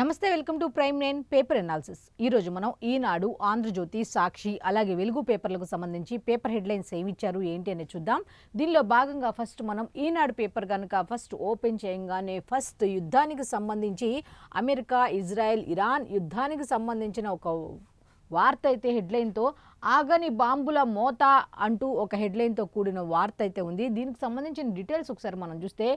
నమస్తే, welcome to prime nine paper analysis. ఈరోజు మనం ఈనాడు, ఆంధ్రజ్యోతి, సాక్షి అలాగే వెలుగు పేపర్లకు సంబంధించి పేపర్ హెడ్లైన్స్ ఏమి ఇచ్చారు ఏంటి అని చూద్దాం. దీనిలో భాగంగా ఫస్ట్ మనం ఈనాడు పేపర్ కనుక ఫస్ట్ ఓపెన్ చేయగానే ఫస్ట్ యుద్ధానికి సంబంధించి అమెరికా, ఇజ్రాయెల్, ఇరాన్ యుద్ధానికి సంబంధించిన ఒక వార్త అయితే హెడ్లైన్తో ఆగని బాంబుల మోత అంటూ ఒక హెడ్లైన్తో కూడిన వార్త అయితే ఉంది. దీనికి సంబంధించిన డీటెయిల్స్ ఒకసారి మనం చూస్తే,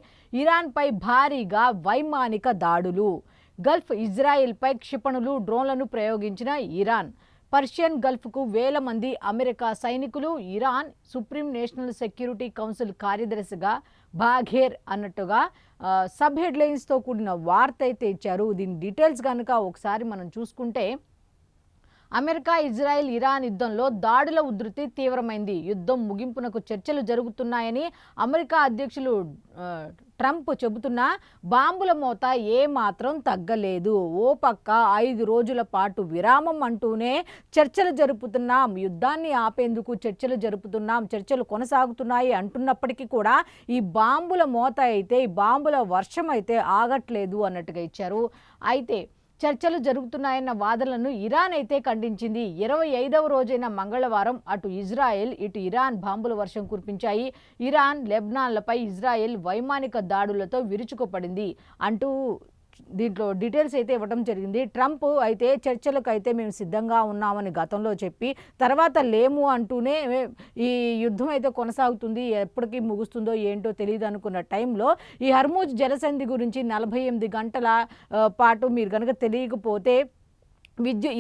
ఇరాన్పై భారీగా వైమానిక దాడులు, గల్ఫ్ ఇజ్రాయెల్పై క్షిపణులు, డ్రోన్లను ప్రయోగించిన ఇరాన్, పర్షియన్ గల్ఫ్కు వేల మంది అమెరికా సైనికులు, Iran supreme national security council కార్యదర్శిగా బాఘేర్ అన్నట్టుగా సబ్ హెడ్లైన్స్తో కూడిన వార్త అయితే ఇచ్చారు. దీని డీటెయిల్స్ కనుక ఒకసారి మనం చూసుకుంటే, అమెరికా, ఇజ్రాయెల్, ఇరాన్ యుద్ధంలో దాడుల ఉధృతి తీవ్రమైంది. యుద్ధం ముగింపునకు చర్చలు జరుగుతున్నాయని అమెరికా అధ్యక్షులు ట్రంప్ చెబుతున్నా బాంబుల మోత ఏమాత్రం తగ్గలేదు. ఓ పక్క 5 రోజుల పాటు విరామం అంటూనే చర్చలు జరుపుతున్నాం, యుద్ధాన్ని ఆపేందుకు చర్చలు జరుపుతున్నాం, చర్చలు కొనసాగుతున్నాయి అంటున్నప్పటికీ కూడా ఈ బాంబుల మోత అయితే, ఈ బాంబుల వర్షం అయితే ఆగట్లేదు అన్నట్టుగా ఇచ్చారు. అయితే చర్చలు జరుగుతున్నాయన్న వాదనలను ఇరాన్ అయితే ఖండించింది. 25వ రోజైన మంగళవారం అటు ఇజ్రాయెల్, ఇటు ఇరాన్ బాంబుల వర్షం కురిపించాయి. ఇరాన్, లెబనాన్లపై ఇజ్రాయెల్ వైమానిక దాడులతో విరుచుకుపడింది అంటూ దీంట్లో డీటెయిల్స్ అయితే ఇవ్వడం జరిగింది. ట్రంప్ అయితే చర్చలకు అయితే మేము సిద్ధంగా ఉన్నామని గతంలో చెప్పి, తర్వాత లేము అంటూనే ఈ యుద్ధం అయితే కొనసాగుతుంది, ఎప్పటికీ ముగుస్తుందో ఏంటో తెలియదు అనుకున్న టైంలో ఈ హర్మూజ్ జలసంధి గురించి 48 గంటల పాటు మీరు కనుక తెలియకపోతే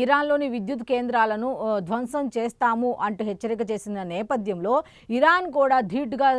ఇరాన్లోని విద్యుత్ కేంద్రాలను ధ్వంసం చేస్తాము అంటూ హెచ్చరిక చేసిన నేపథ్యంలో ఇరాన్ కూడా ధీటుగా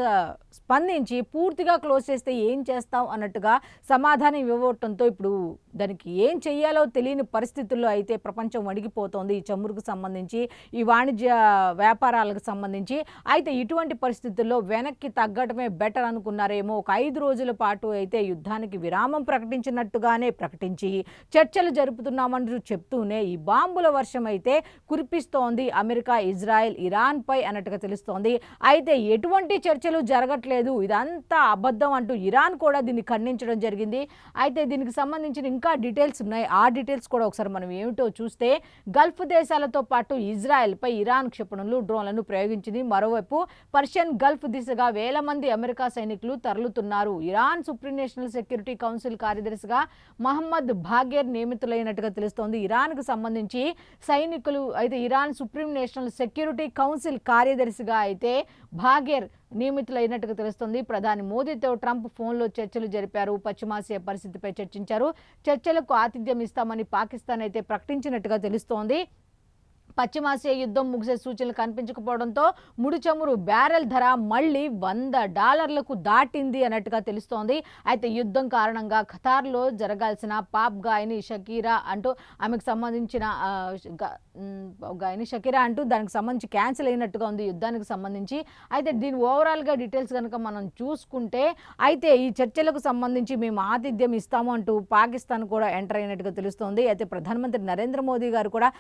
స్పందించి పూర్తిగా క్లోజ్ చేస్తే ఏం చేస్తాం అన్నట్టుగా సమాధానం ఇవ్వటంతో ఇప్పుడు దానికి ఏం చెయ్యాలో తెలియని పరిస్థితుల్లో అయితే ప్రపంచం వణిగిపోతోంది. ఈ చమురుకు సంబంధించి, ఈ వాణిజ్య వ్యాపారాలకు సంబంధించి. అయితే ఇటువంటి పరిస్థితుల్లో వెనక్కి తగ్గడమే బెటర్ అనుకున్నారేమో. ఒక 5 రోజుల పాటు అయితే యుద్ధానికి విరామం ప్రకటించినట్టుగానే ప్రకటించి చర్చలు జరుపుతున్నామంటూ చెప్తూనే ఈ బాంబుల వర్షం అయితే కురిపిస్తోంది అమెరికా, ఇజ్రాయెల్, ఇరాన్పై అన్నట్టుగా తెలుస్తోంది. అయితే ఎటువంటి చర్చలు జరగట్లేదు, ఇదంతా అబద్ధం అంటూ ఇరాన్ కూడా దీన్ని ఖండించడం జరిగింది. అయితే దీనికి సంబంధించిన ఇంకా డీటెయిల్స్ ఉన్నాయి. ఆ డీటెయిల్స్ కూడా ఒకసారి మనం ఏమిటో చూస్తే, గల్ఫ్ దేశాలతో పాటు ఇజ్రాయెల్పై ఇరాన్ క్షిపణులు, డ్రోన్లను ప్రయోగించింది. మరోవైపు పర్షియన్ గల్ఫ్ దిశగా వేల మంది అమెరికా సైనికులు తరలుతున్నారు. Iran supreme national security council కార్యదర్శిగా మహమ్మద్ బాఘేర్ నియమితులైనట్టుగా తెలుస్తోంది. ఇరాన్కు సంబంధించి సైనికులు అయితే Iran supreme national security council కార్యదర్శిగా అయితే బాఘేర్ నియమితులైనట్టుగా తెలుస్తుంది. ప్రధాని మోదీతో ట్రంప్ ఫోన్లో చర్చలు జరిపారు. పశ్చిమాసియా పరిస్థితిపై చర్చించారు. చర్చలకు ఆతిథ్యం ఇస్తామని పాకిస్తాన్ అయితే ప్రకటించినట్టుగా తెలుస్తోంది. పశ్చిమాసియా యుద్ధం ముగిసే సూచనలు కనిపించకపోవడంతో ముడి చమురు బ్యారెల్ ధర మళ్ళీ $100 దాటింది అన్నట్టుగా తెలుస్తోంది. అయితే యుద్ధం కారణంగా ఖతార్లో జరగాల్సిన పాప్ గాయని షకీరా అంటూ ఆమెకు సంబంధించిన గాయని షకీరా అంటూ దానికి సంబంధించి క్యాన్సిల్ అయినట్టుగా ఉంది యుద్ధానికి సంబంధించి. అయితే దీని ఓవరాల్గా డీటెయిల్స్ కనుక మనం చూసుకుంటే, అయితే ఈ చర్చలకు సంబంధించి మేము ఆతిథ్యం ఇస్తాము అంటూ పాకిస్తాన్ కూడా ఎంటర్ అయినట్టుగా తెలుస్తోంది. అయితే ప్రధానమంత్రి నరేంద్ర మోదీ గారు కూడా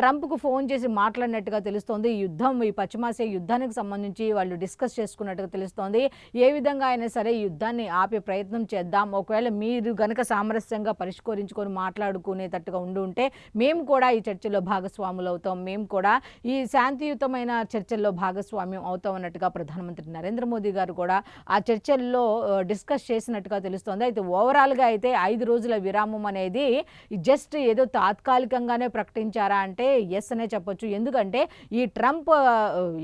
ట్రంప్కు ఫోన్ చేసి మాట్లాడినట్టుగా తెలుస్తోంది. ఈ యుద్ధం, ఈ పశ్చిమాసియా యుద్ధానికి సంబంధించి వాళ్ళు డిస్కస్ చేసుకున్నట్టుగా తెలుస్తోంది. ఏ విధంగా అయినా సరే ఈ యుద్ధాన్ని ఆపే ప్రయత్నం చేద్దాం, ఒకవేళ మీరు గనక సామరస్యంగా పరిష్కరించుకొని మాట్లాడుకునేటట్టుగా ఉంటే మేము కూడా ఈ చర్చల్లో భాగస్వాములు అవుతాం, మేము కూడా ఈ శాంతియుతమైన చర్చల్లో భాగస్వామ్యం అవుతాం అన్నట్టుగా ప్రధానమంత్రి నరేంద్ర మోదీ గారు కూడా ఆ చర్చల్లో డిస్కస్ చేసినట్టుగా తెలుస్తోంది. అయితే ఓవరాల్గా అయితే 5 రోజుల విరామం అనేది జస్ట్ ఏదో తాత్కాలికంగానే ప్రకటించారా అంటే ఎస్ అనే చెప్పొచ్చు. ఎందుకంటే ఈ ట్రంప్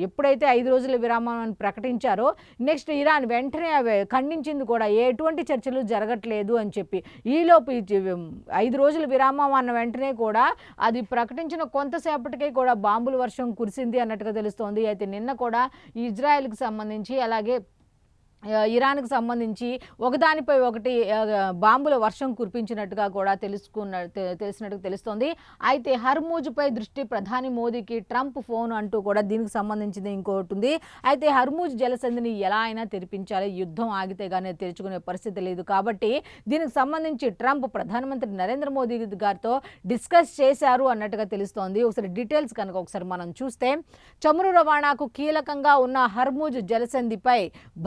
ఎప్పుడైతే 5 రోజుల విరామాన్ని ప్రకటించారో నెక్స్ట్ ఇరాన్ వెంటనే ఖండించింది కూడా, ఎటువంటి చర్చలు జరగట్లేదు అని చెప్పి. ఈలోపు 5 రోజుల విరామం అన్న వెంటనే కూడా అది ప్రకటించిన కొంతసేపటికే కూడా బాంబుల వర్షం కురిసింది అన్నట్టుగా తెలుస్తోంది. అయితే నిన్న కూడా ఇజ్రాయెల్కి సంబంధించి అలాగే ఇరాన్కి సంబంధించి ఒకదానిపై ఒకటి బాంబుల వర్షం కురిపించినట్టుగా కూడా తెలిసినట్టుగా తెలుస్తోంది. అయితే హర్మూజ్పై దృష్టి, ప్రధాని మోదీకి ట్రంప్ ఫోన్ అంటూ కూడా దీనికి సంబంధించింది ఇంకోటి ఉంది. అయితే హర్మూజ్ జలసంధిని ఎలా అయినా తెరిపించాలి, యుద్ధం ఆగితే కానీ తెరుచుకునే పరిస్థితి లేదు. కాబట్టి దీనికి సంబంధించి ట్రంప్ ప్రధానమంత్రి నరేంద్ర మోదీ గారితో డిస్కస్ చేశారు అన్నట్టుగా తెలుస్తోంది. ఒకసారి డీటెయిల్స్ కనుక ఒకసారి మనం చూస్తే, చమురు రవాణాకు కీలకంగా ఉన్న హర్మూజ్ జలసంధిపై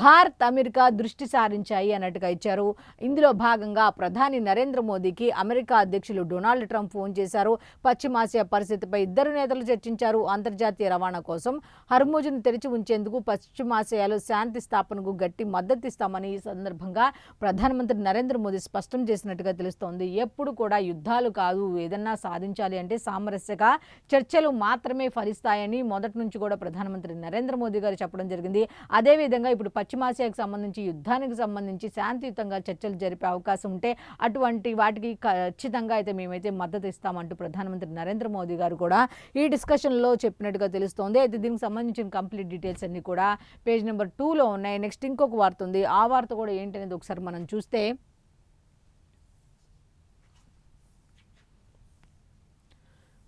భారత్ అమెరికా దృష్టి సారించాయి అన్నట్టుగా ఇచ్చారు. ఇందులో భాగంగా ప్రధాని నరేంద్ర మోదీకి అమెరికా అధ్యక్షులు డొనాల్డ్ ట్రంప్ ఫోన్ చేశారు. పశ్చిమాసియా పరిస్థితిపై ఇద్దరు నేతలు చర్చించారు. అంతర్జాతీయ రవాణా కోసం హర్ముజ్ను తెరిచి ఉంచేందుకు పశ్చిమాసియాలో శాంతి స్థాపనకు గట్టి మద్దతిస్తామని ఈ సందర్భంగా ప్రధానమంత్రి నరేంద్ర మోదీ స్పష్టం చేసినట్టుగా తెలుస్తోంది. ఎప్పుడు కూడా యుద్ధాలు కాదు, ఏదన్నా సాధించాలి అంటే సామరస్యక చర్చలు మాత్రమే ఫలిస్తాయని మొదటి నుంచి కూడా ప్రధానమంత్రి నరేంద్ర మోదీ గారు చెప్పడం జరిగింది. అదేవిధంగా ఇప్పుడు పశ్చిమాసియాకు సంబంధించి యుద్ధానికి సంబంధించి శాంతియుతంగా చర్చలు జరిపే అవకాశం ఉంటే అటువంటి వాటికి ఖచ్చితంగా అయితే మేమైతే మద్దతు ఇస్తామంటూ ప్రధానమంత్రి నరేంద్ర మోదీ గారు కూడా ఈ డిస్కషన్లో చెప్పినట్టుగా తెలుస్తోంది. అయితే దీనికి సంబంధించిన కంప్లీట్ డీటెయిల్స్ అన్ని కూడా పేజ్ నెంబర్ 2లో ఉన్నాయి. నెక్స్ట్ ఇంకొక వార్త ఉంది. ఆ వార్త కూడా ఏంటనేది ఒకసారి మనం చూస్తే,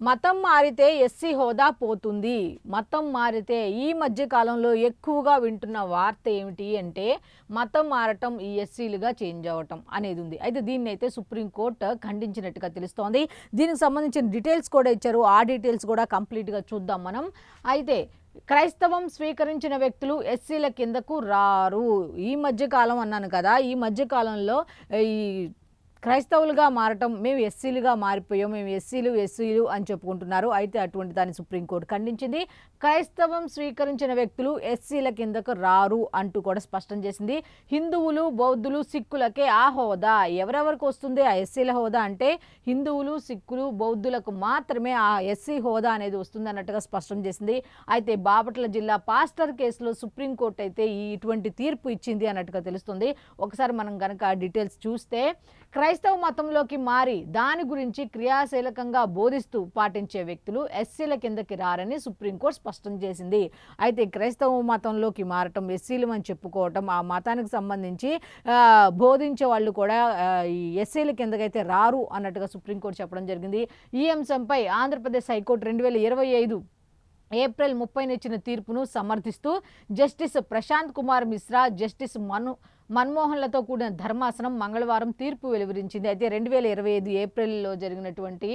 మతం మారితే ఎస్సీ హోదా పోతుంది. మతం మారితే ఈ మధ్య కాలంలో ఎక్కువగా వింటున్న వార్త ఏమిటి అంటే మతం మారటం ఈ ఎస్సీలుగా చేంజ్ అవ్వటం అనేది ఉంది. అయితే దీన్ని అయితే సుప్రీంకోర్టు ఖండించినట్టుగా తెలుస్తోంది. దీనికి సంబంధించిన డీటెయిల్స్ కూడా ఇచ్చారు. ఆ డీటెయిల్స్ కూడా కంప్లీట్గా చూద్దాం మనం. అయితే క్రైస్తవం స్వీకరించిన వ్యక్తులు ఎస్సీల కిందకు రారు. ఈ మధ్యకాలం అన్నాను కదా, ఈ మధ్యకాలంలో ఈ క్రైస్తవులుగా మారటం, మేము ఎస్సీలుగా మారిపోయాం, మేము ఎస్సీలు అని చెప్పుకుంటున్నారు. అయితే అటువంటి దాన్ని సుప్రీంకోర్టు ఖండించింది. క్రైస్తవం స్వీకరించిన వ్యక్తులు ఎస్సీల కిందకు రారు అంటూ కూడా స్పష్టం చేసింది. హిందువులు, బౌద్ధులు, సిక్కులకే ఆ హోదా. ఎవరెవరికి వస్తుంది ఆ ఎస్సీల హోదా అంటే హిందువులు, సిక్కులు, బౌద్ధులకు మాత్రమే ఆ ఎస్సీ హోదా అనేది వస్తుంది అన్నట్టుగా స్పష్టం చేసింది. అయితే బాపట్ల జిల్లా పాస్టర్ కేసులో సుప్రీంకోర్టు అయితే ఇటువంటి తీర్పు ఇచ్చింది అన్నట్టుగా తెలుస్తుంది. ఒకసారి మనం కనుక డీటెయిల్స్ చూస్తే, క్రైస్తవ మతంలోకి మారి దాని గురించి క్రియాశీలకంగా బోధిస్తూ పాటించే వ్యక్తులు ఎస్సీల కిందకి రారని సుప్రీంకోర్టు స్పష్టం చేసింది. అయితే క్రైస్తవ మతంలోకి మారటం, ఎస్సీలు అని చెప్పుకోవటం, ఆ మతానికి సంబంధించి బోధించే వాళ్ళు కూడా ఈ ఎస్సీల కిందకైతే రారు అన్నట్టుగా సుప్రీంకోర్టు చెప్పడం జరిగింది. ఈ అంశంపై ఆంధ్రప్రదేశ్ హైకోర్టు 2025 ఏప్రిల్ 30న ఇచ్చిన తీర్పును సమర్థిస్తూ జస్టిస్ ప్రశాంత్ కుమార్ మిశ్రా, జస్టిస్ మన్మోహన్లతో కూడిన ధర్మాసనం మంగళవారం తీర్పు వెలువరించింది. అయితే 2025 ఏప్రిల్లో జరిగినటువంటి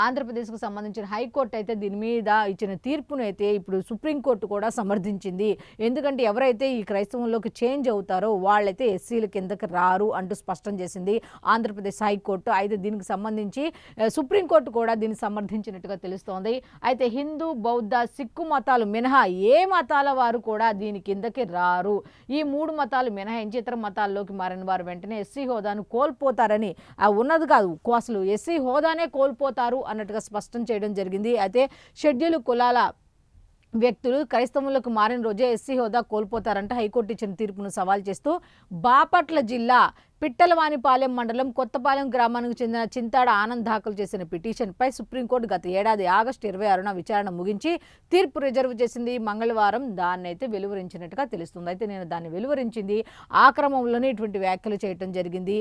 ఆంధ్రప్రదేశ్కు సంబంధించిన హైకోర్టు అయితే దీని మీద ఇచ్చిన తీర్పును అయితే ఇప్పుడు సుప్రీంకోర్టు కూడా సమర్థించింది. ఎందుకంటే ఎవరైతే ఈ క్రైస్తవంలోకి చేంజ్ అవుతారో వాళ్ళైతే ఎస్సీల కిందకి రారు అంటూ స్పష్టం చేసింది ఆంధ్రప్రదేశ్ హైకోర్టు. అయితే దీనికి సంబంధించి సుప్రీంకోర్టు కూడా దీన్ని సమర్థించినట్టుగా తెలుస్తోంది. అయితే హిందూ, బౌద్ధ, సిక్కు మతాలు మినహా ఏ మతాల వారు కూడా దీని కిందకి రారు. ఈ 3 మతాలు మినహా ఇతర మతాల్లోకి మారిన వారు వెంటనే ఎస్సీ హోదాను కోల్పోతారని, ఉన్నది కాదు అసలు ఎస్సీ హోదానే కోల్పోతారు అన్నట్టుగా స్పష్టం చేయడం జరిగింది. అయితే షెడ్యూల్ కులాల వ్యక్తులు క్రైస్తవులకు మారిన రోజే ఎస్సీ హోదా కోల్పోతారంట హైకోర్టు ఇచ్చిన తీర్పును సవాల్ చేస్తూ బాపట్ల జిల్లా పిట్టలవానిపాలెం మండలం కొత్తపాలెం గ్రామానికి చెందిన చింతాడ ఆనంద్ దాఖలు చేసిన పిటిషన్పై సుప్రీంకోర్టు గత ఏడాది ఆగస్టు 26న విచారణ ముగించి తీర్పు రిజర్వ్ చేసింది. మంగళవారం దాన్ని అయితే వెలువరించినట్టుగా తెలుస్తుంది. అయితే నేను దాన్ని వెలువరించింది ఆ క్రమంలోనే ఇటువంటి వ్యాఖ్యలు చేయడం జరిగింది.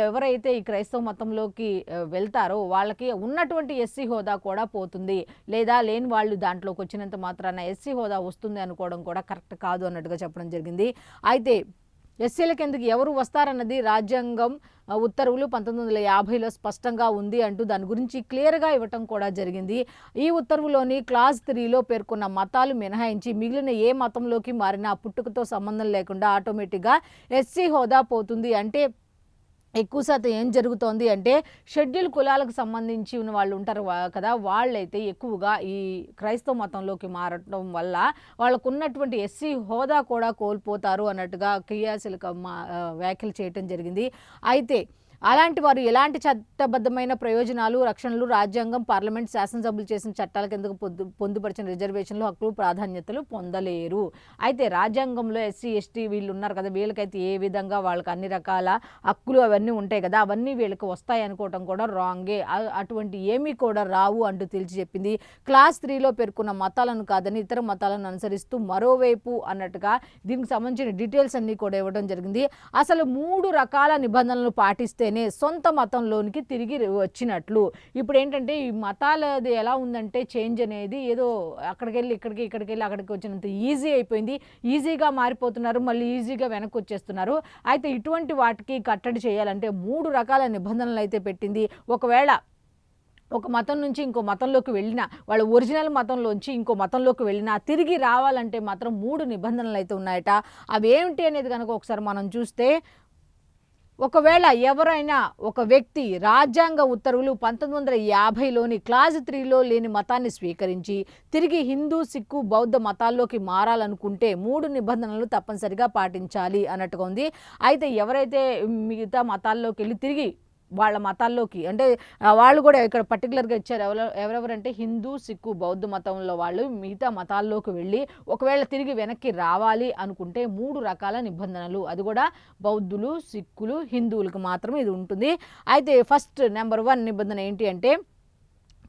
ఎవరైతే ఈ క్రైస్తవ మతంలోకి వెళ్తారో వాళ్ళకి ఉన్నటువంటి ఎస్సీ హోదా కూడా పోతుంది, లేదా లేని వాళ్ళు దాంట్లోకి వచ్చినంత మాత్రాన ఎస్సీ హోదా వస్తుంది అనుకోవడం కూడా కరెక్ట్ కాదు అన్నట్టుగా చెప్పడం జరిగింది. అయితే ఎస్సీల కిందకి ఎవరు వస్తారన్నది రాజ్యాంగం ఉత్తర్వులు 1950లో స్పష్టంగా ఉంది అంటూ దాని గురించి క్లియర్గా ఇవ్వటం కూడా జరిగింది. ఈ ఉత్తర్వులోని క్లాజ్ 3లో పేర్కొన్న మతాలు మినహాయించి మిగిలిన ఏ మతంలోకి మారినా పుట్టుకతో సంబంధం లేకుండా ఆటోమేటిక్గా ఎస్సీ హోదా పోతుంది. అంటే ఎక్కువ శాతం ఏం జరుగుతోంది అంటే షెడ్యూల్ కులాలకు సంబంధించి ఉన్న వాళ్ళు ఉంటారు కదా, వాళ్ళైతే ఎక్కువగా ఈ క్రైస్తవ మతంలోకి మారటం వల్ల వాళ్ళకు ఉన్నటువంటి ఎస్సీ హోదా కూడా కోల్పోతారు అన్నట్టుగా క్రియాశీలక వ్యాఖ్యలు చేయటం జరిగింది. అయితే అలాంటి వారు ఎలాంటి చట్టబద్ధమైన ప్రయోజనాలు, రక్షణలు రాజ్యాంగం, పార్లమెంట్, శాసనసభ్యులు చేసిన చట్టాల కిందకు పొందుపరిచిన రిజర్వేషన్లు, హక్కులు, ప్రాధాన్యతలు పొందలేరు. అయితే రాజ్యాంగంలో ఎస్సీ, ఎస్టీ వీళ్ళు ఉన్నారు కదా, వీళ్ళకైతే ఏ విధంగా వాళ్ళకి అన్ని రకాల హక్కులు అవన్నీ ఉంటాయి కదా, అవన్నీ వీళ్ళకి వస్తాయి అనుకోవటం కూడా రాంగే. అటువంటి ఏమీ కూడా రావు అంటూ తేల్చి చెప్పింది. క్లాస్ 3లో పేర్కొన్న మతాలను కాదని ఇతర మతాలను అనుసరిస్తూ మరోవైపు అన్నట్టుగా దీనికి సంబంధించిన డీటెయిల్స్ అన్నీ కూడా ఇవ్వడం జరిగింది. అసలు 3 రకాల నిబంధనలు పాటిస్తే సొంత మతంలోనికి తిరిగి వచ్చినట్లు. ఇప్పుడు ఏంటంటే ఈ మతాలది ఎలా ఉందంటే చేంజ్ అనేది ఏదో అక్కడికి వెళ్ళి ఇక్కడికి వెళ్ళి అక్కడికి వచ్చినంత ఈజీ అయిపోయింది. ఈజీగా మారిపోతున్నారు, మళ్ళీ ఈజీగా వెనక్కి వచ్చేస్తున్నారు. అయితే ఇటువంటి వాటికి కట్టడి చేయాలంటే 3 రకాల నిబంధనలు అయితే పెట్టింది. ఒకవేళ ఒక మతం నుంచి ఇంకో మతంలోకి వెళ్ళినా, వాళ్ళ ఒరిజినల్ మతంలోంచి ఇంకో మతంలోకి వెళ్ళినా తిరిగి రావాలంటే మాత్రం 3 నిబంధనలు అయితే ఉన్నాయట. అవేమిటి అనేది గనక ఒకసారి మనం చూస్తే, ఒకవేళ ఎవరైనా ఒక వ్యక్తి రాజ్యాంగ ఉత్తర్వులు 1950లోని క్లాజ్ 3లో లేని మతాన్ని స్వీకరించి తిరిగి హిందూ, సిక్కు, బౌద్ధ మతాల్లోకి మారాలనుకుంటే 3 నిబంధనలు తప్పనిసరిగా పాటించాలి అన్నట్టుగా ఉంది. అయితే ఎవరైతే మిగతా మతాల్లోకి వెళ్ళి తిరిగి వాళ్ళ మతాల్లోకి అంటే వాళ్ళు కూడా ఇక్కడ పర్టికులర్గా ఇచ్చారు. ఎవరెవరంటే హిందూ, సిక్కు, బౌద్ధ మతంలో వాళ్ళు మిగతా మతాల్లోకి వెళ్ళి ఒకవేళ తిరిగి వెనక్కి రావాలి అనుకుంటే 3 రకాల నిబంధనలు, అది కూడా బౌద్ధులు, సిక్కులు, హిందువులకు మాత్రమే ఇది ఉంటుంది. అయితే ఫస్ట్ నెంబర్ 1 నిబంధన ఏంటి అంటే,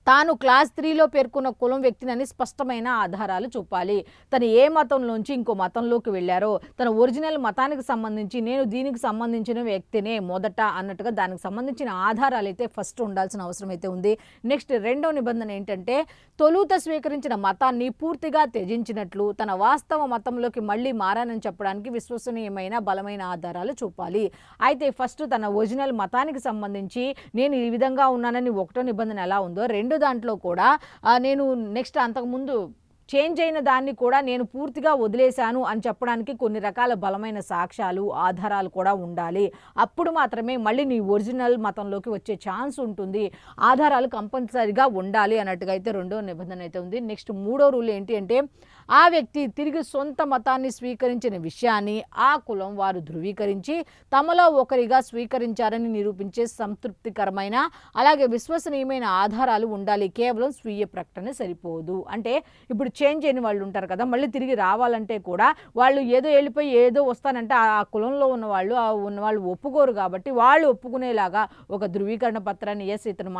తాను క్లాస్ 3లో పేర్కొన్న కులం వ్యక్తినని స్పష్టమైన ఆధారాలు చూపాలి. తను ఏ మతంలోంచి ఇంకో మతంలోకి వెళ్ళారో, తన ఒరిజినల్ మతానికి సంబంధించి నేను దీనికి సంబంధించిన వ్యక్తినే మొదట అన్నట్టుగా దానికి సంబంధించిన ఆధారాలు అయితే ఫస్ట్ ఉండాల్సిన అవసరం అయితే ఉంది. నెక్స్ట్ రెండో నిబంధన ఏంటంటే, తొలుత స్వీకరించిన మతాన్ని పూర్తిగా త్యజించినట్లు తన వాస్తవ మతంలోకి మళ్ళీ మారానని చెప్పడానికి విశ్వసనీయమైన బలమైన ఆధారాలు చూపాలి. అయితే ఫస్ట్ తన ఒరిజినల్ మతానికి సంబంధించి నేను ఈ విధంగా ఉన్నానని ఒకటో నిబంధన ఎలా ఉందో, రెండో దాంట్లో కూడా నేను నెక్స్ట్ అంతకుముందు చేంజ్ అయిన దాన్ని కూడా నేను పూర్తిగా వదిలేశాను అని చెప్పడానికి కొన్ని రకాల బలమైన సాక్ష్యాలు, ఆధారాలు కూడా ఉండాలి. అప్పుడు మాత్రమే మళ్ళీ నీ ఒరిజినల్ మతంలోకి వచ్చే ఛాన్స్ ఉంటుంది. ఆధారాలు కంపల్సరీగా ఉండాలి అన్నట్టుగా అయితే రెండో నిబంధన అయితే ఉంది. నెక్స్ట్ మూడో రూల్ ఏంటి అంటే, ఆ వ్యక్తి తిరిగి సొంత మతాన్ని స్వీకరించిన విషయాన్ని ఆ కులం వారు ధృవీకరించి తమలో ఒకరిగా స్వీకరించారని నిరూపించే సంతృప్తికరమైన అలాగే విశ్వసనీయమైన ఆధారాలు ఉండాలి. కేవలం స్వీయ ప్రకటన సరిపోదు. అంటే ఇప్పుడు చేంజ్ అయిన వాళ్ళు ఉంటారు కదా, మళ్ళీ తిరిగి రావాలంటే కూడా వాళ్ళు ఏదో వెళ్ళిపోయి ఏదో వస్తానంటే ఆ కులంలో ఉన్నవాళ్ళు ఒప్పుకోరు. కాబట్టి వాళ్ళు ఒప్పుకునేలాగా ఒక ధృవీకరణ పత్రాన్ని, ఎస్ ఇతను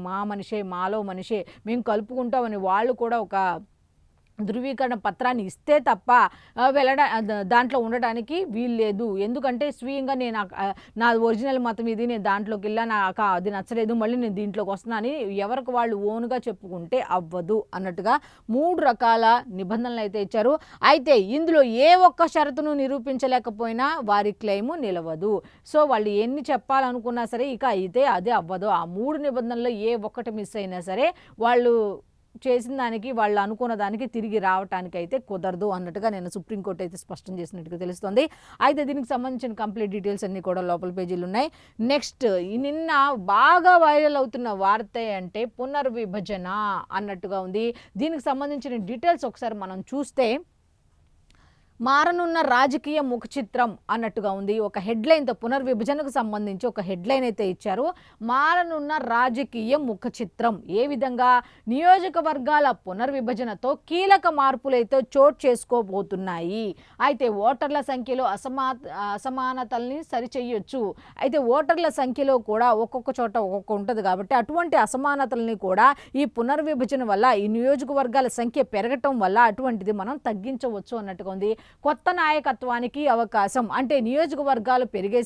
మా మనిషే, మాలో మనిషే, మేము కలుపుకుంటామని వాళ్ళు కూడా ఒక ధృవీకరణ పత్రాన్ని ఇస్తే తప్ప దాంట్లో ఉండడానికి వీలు లేదు. ఎందుకంటే స్వీయంగా నేను నా ఒరిజినల్ మతం ఇది, నేను దాంట్లోకి వెళ్ళా, నాకు అది నచ్చలేదు, మళ్ళీ నేను దీంట్లోకి వస్తున్నా అని ఎవరికి వాళ్ళు ఓన్గా చెప్పుకుంటే అవ్వదు అన్నట్టుగా 3 రకాల నిబంధనలు అయితే ఇచ్చారు. అయితే ఇందులో ఏ ఒక్క షరతును నిరూపించలేకపోయినా వారి క్లెయిము నిలవదు. సో వాళ్ళు ఎన్ని చెప్పాలనుకున్నా సరే ఇక అయితే అదే అవ్వదు. ఆ 3 నిబంధనల్లో ఏ ఒక్కటి మిస్ అయినా సరే వాళ్ళు చేసిన దానికి, వాళ్ళు అనుకున్న దానికి తిరిగి రావటానికి అయితే కుదరదు అన్నట్టుగా నేను సుప్రీంకోర్టు అయితే స్పష్టం చేసినట్టుగా తెలుస్తుంది. అయితే దీనికి సంబంధించిన కంప్లీట్ డీటెయిల్స్ అన్నీ కూడా లోపల పేజీలు ఉన్నాయి. నెక్స్ట్ నిన్న బాగా వైరల్ అవుతున్న వార్త అంటే పునర్విభజన అన్నట్టుగా ఉంది. దీనికి సంబంధించిన డీటెయిల్స్ ఒకసారి మనం చూస్తే, మారనున్న రాజకీయ ముఖ చిత్రం అన్నట్టుగా ఉంది. ఒక హెడ్లైన్తో పునర్విభజనకు సంబంధించి ఒక హెడ్లైన్ అయితే ఇచ్చారు. మారనున్న రాజకీయ ముఖ చిత్రం ఏ విధంగా నియోజకవర్గాల పునర్విభజనతో కీలక మార్పులైతే చోటు చేసుకోబోతున్నాయి. అయితే ఓటర్ల సంఖ్యలో అసమానతల్ని సరిచేయొచ్చు. అయితే ఓటర్ల సంఖ్యలో కూడా ఒక్కొక్క చోట ఒక్కొక్క ఉంటుంది కాబట్టి అటువంటి అసమానతల్ని కూడా ఈ పునర్విభజన వల్ల, ఈ నియోజకవర్గాల సంఖ్య పెరగటం వల్ల అటువంటిది మనం తగ్గించవచ్చు అన్నట్టుగా ఉంది. కొత్త నాయకత్వానికి అవకాశం అంటే నియోజకవర్గాలు పెరిగే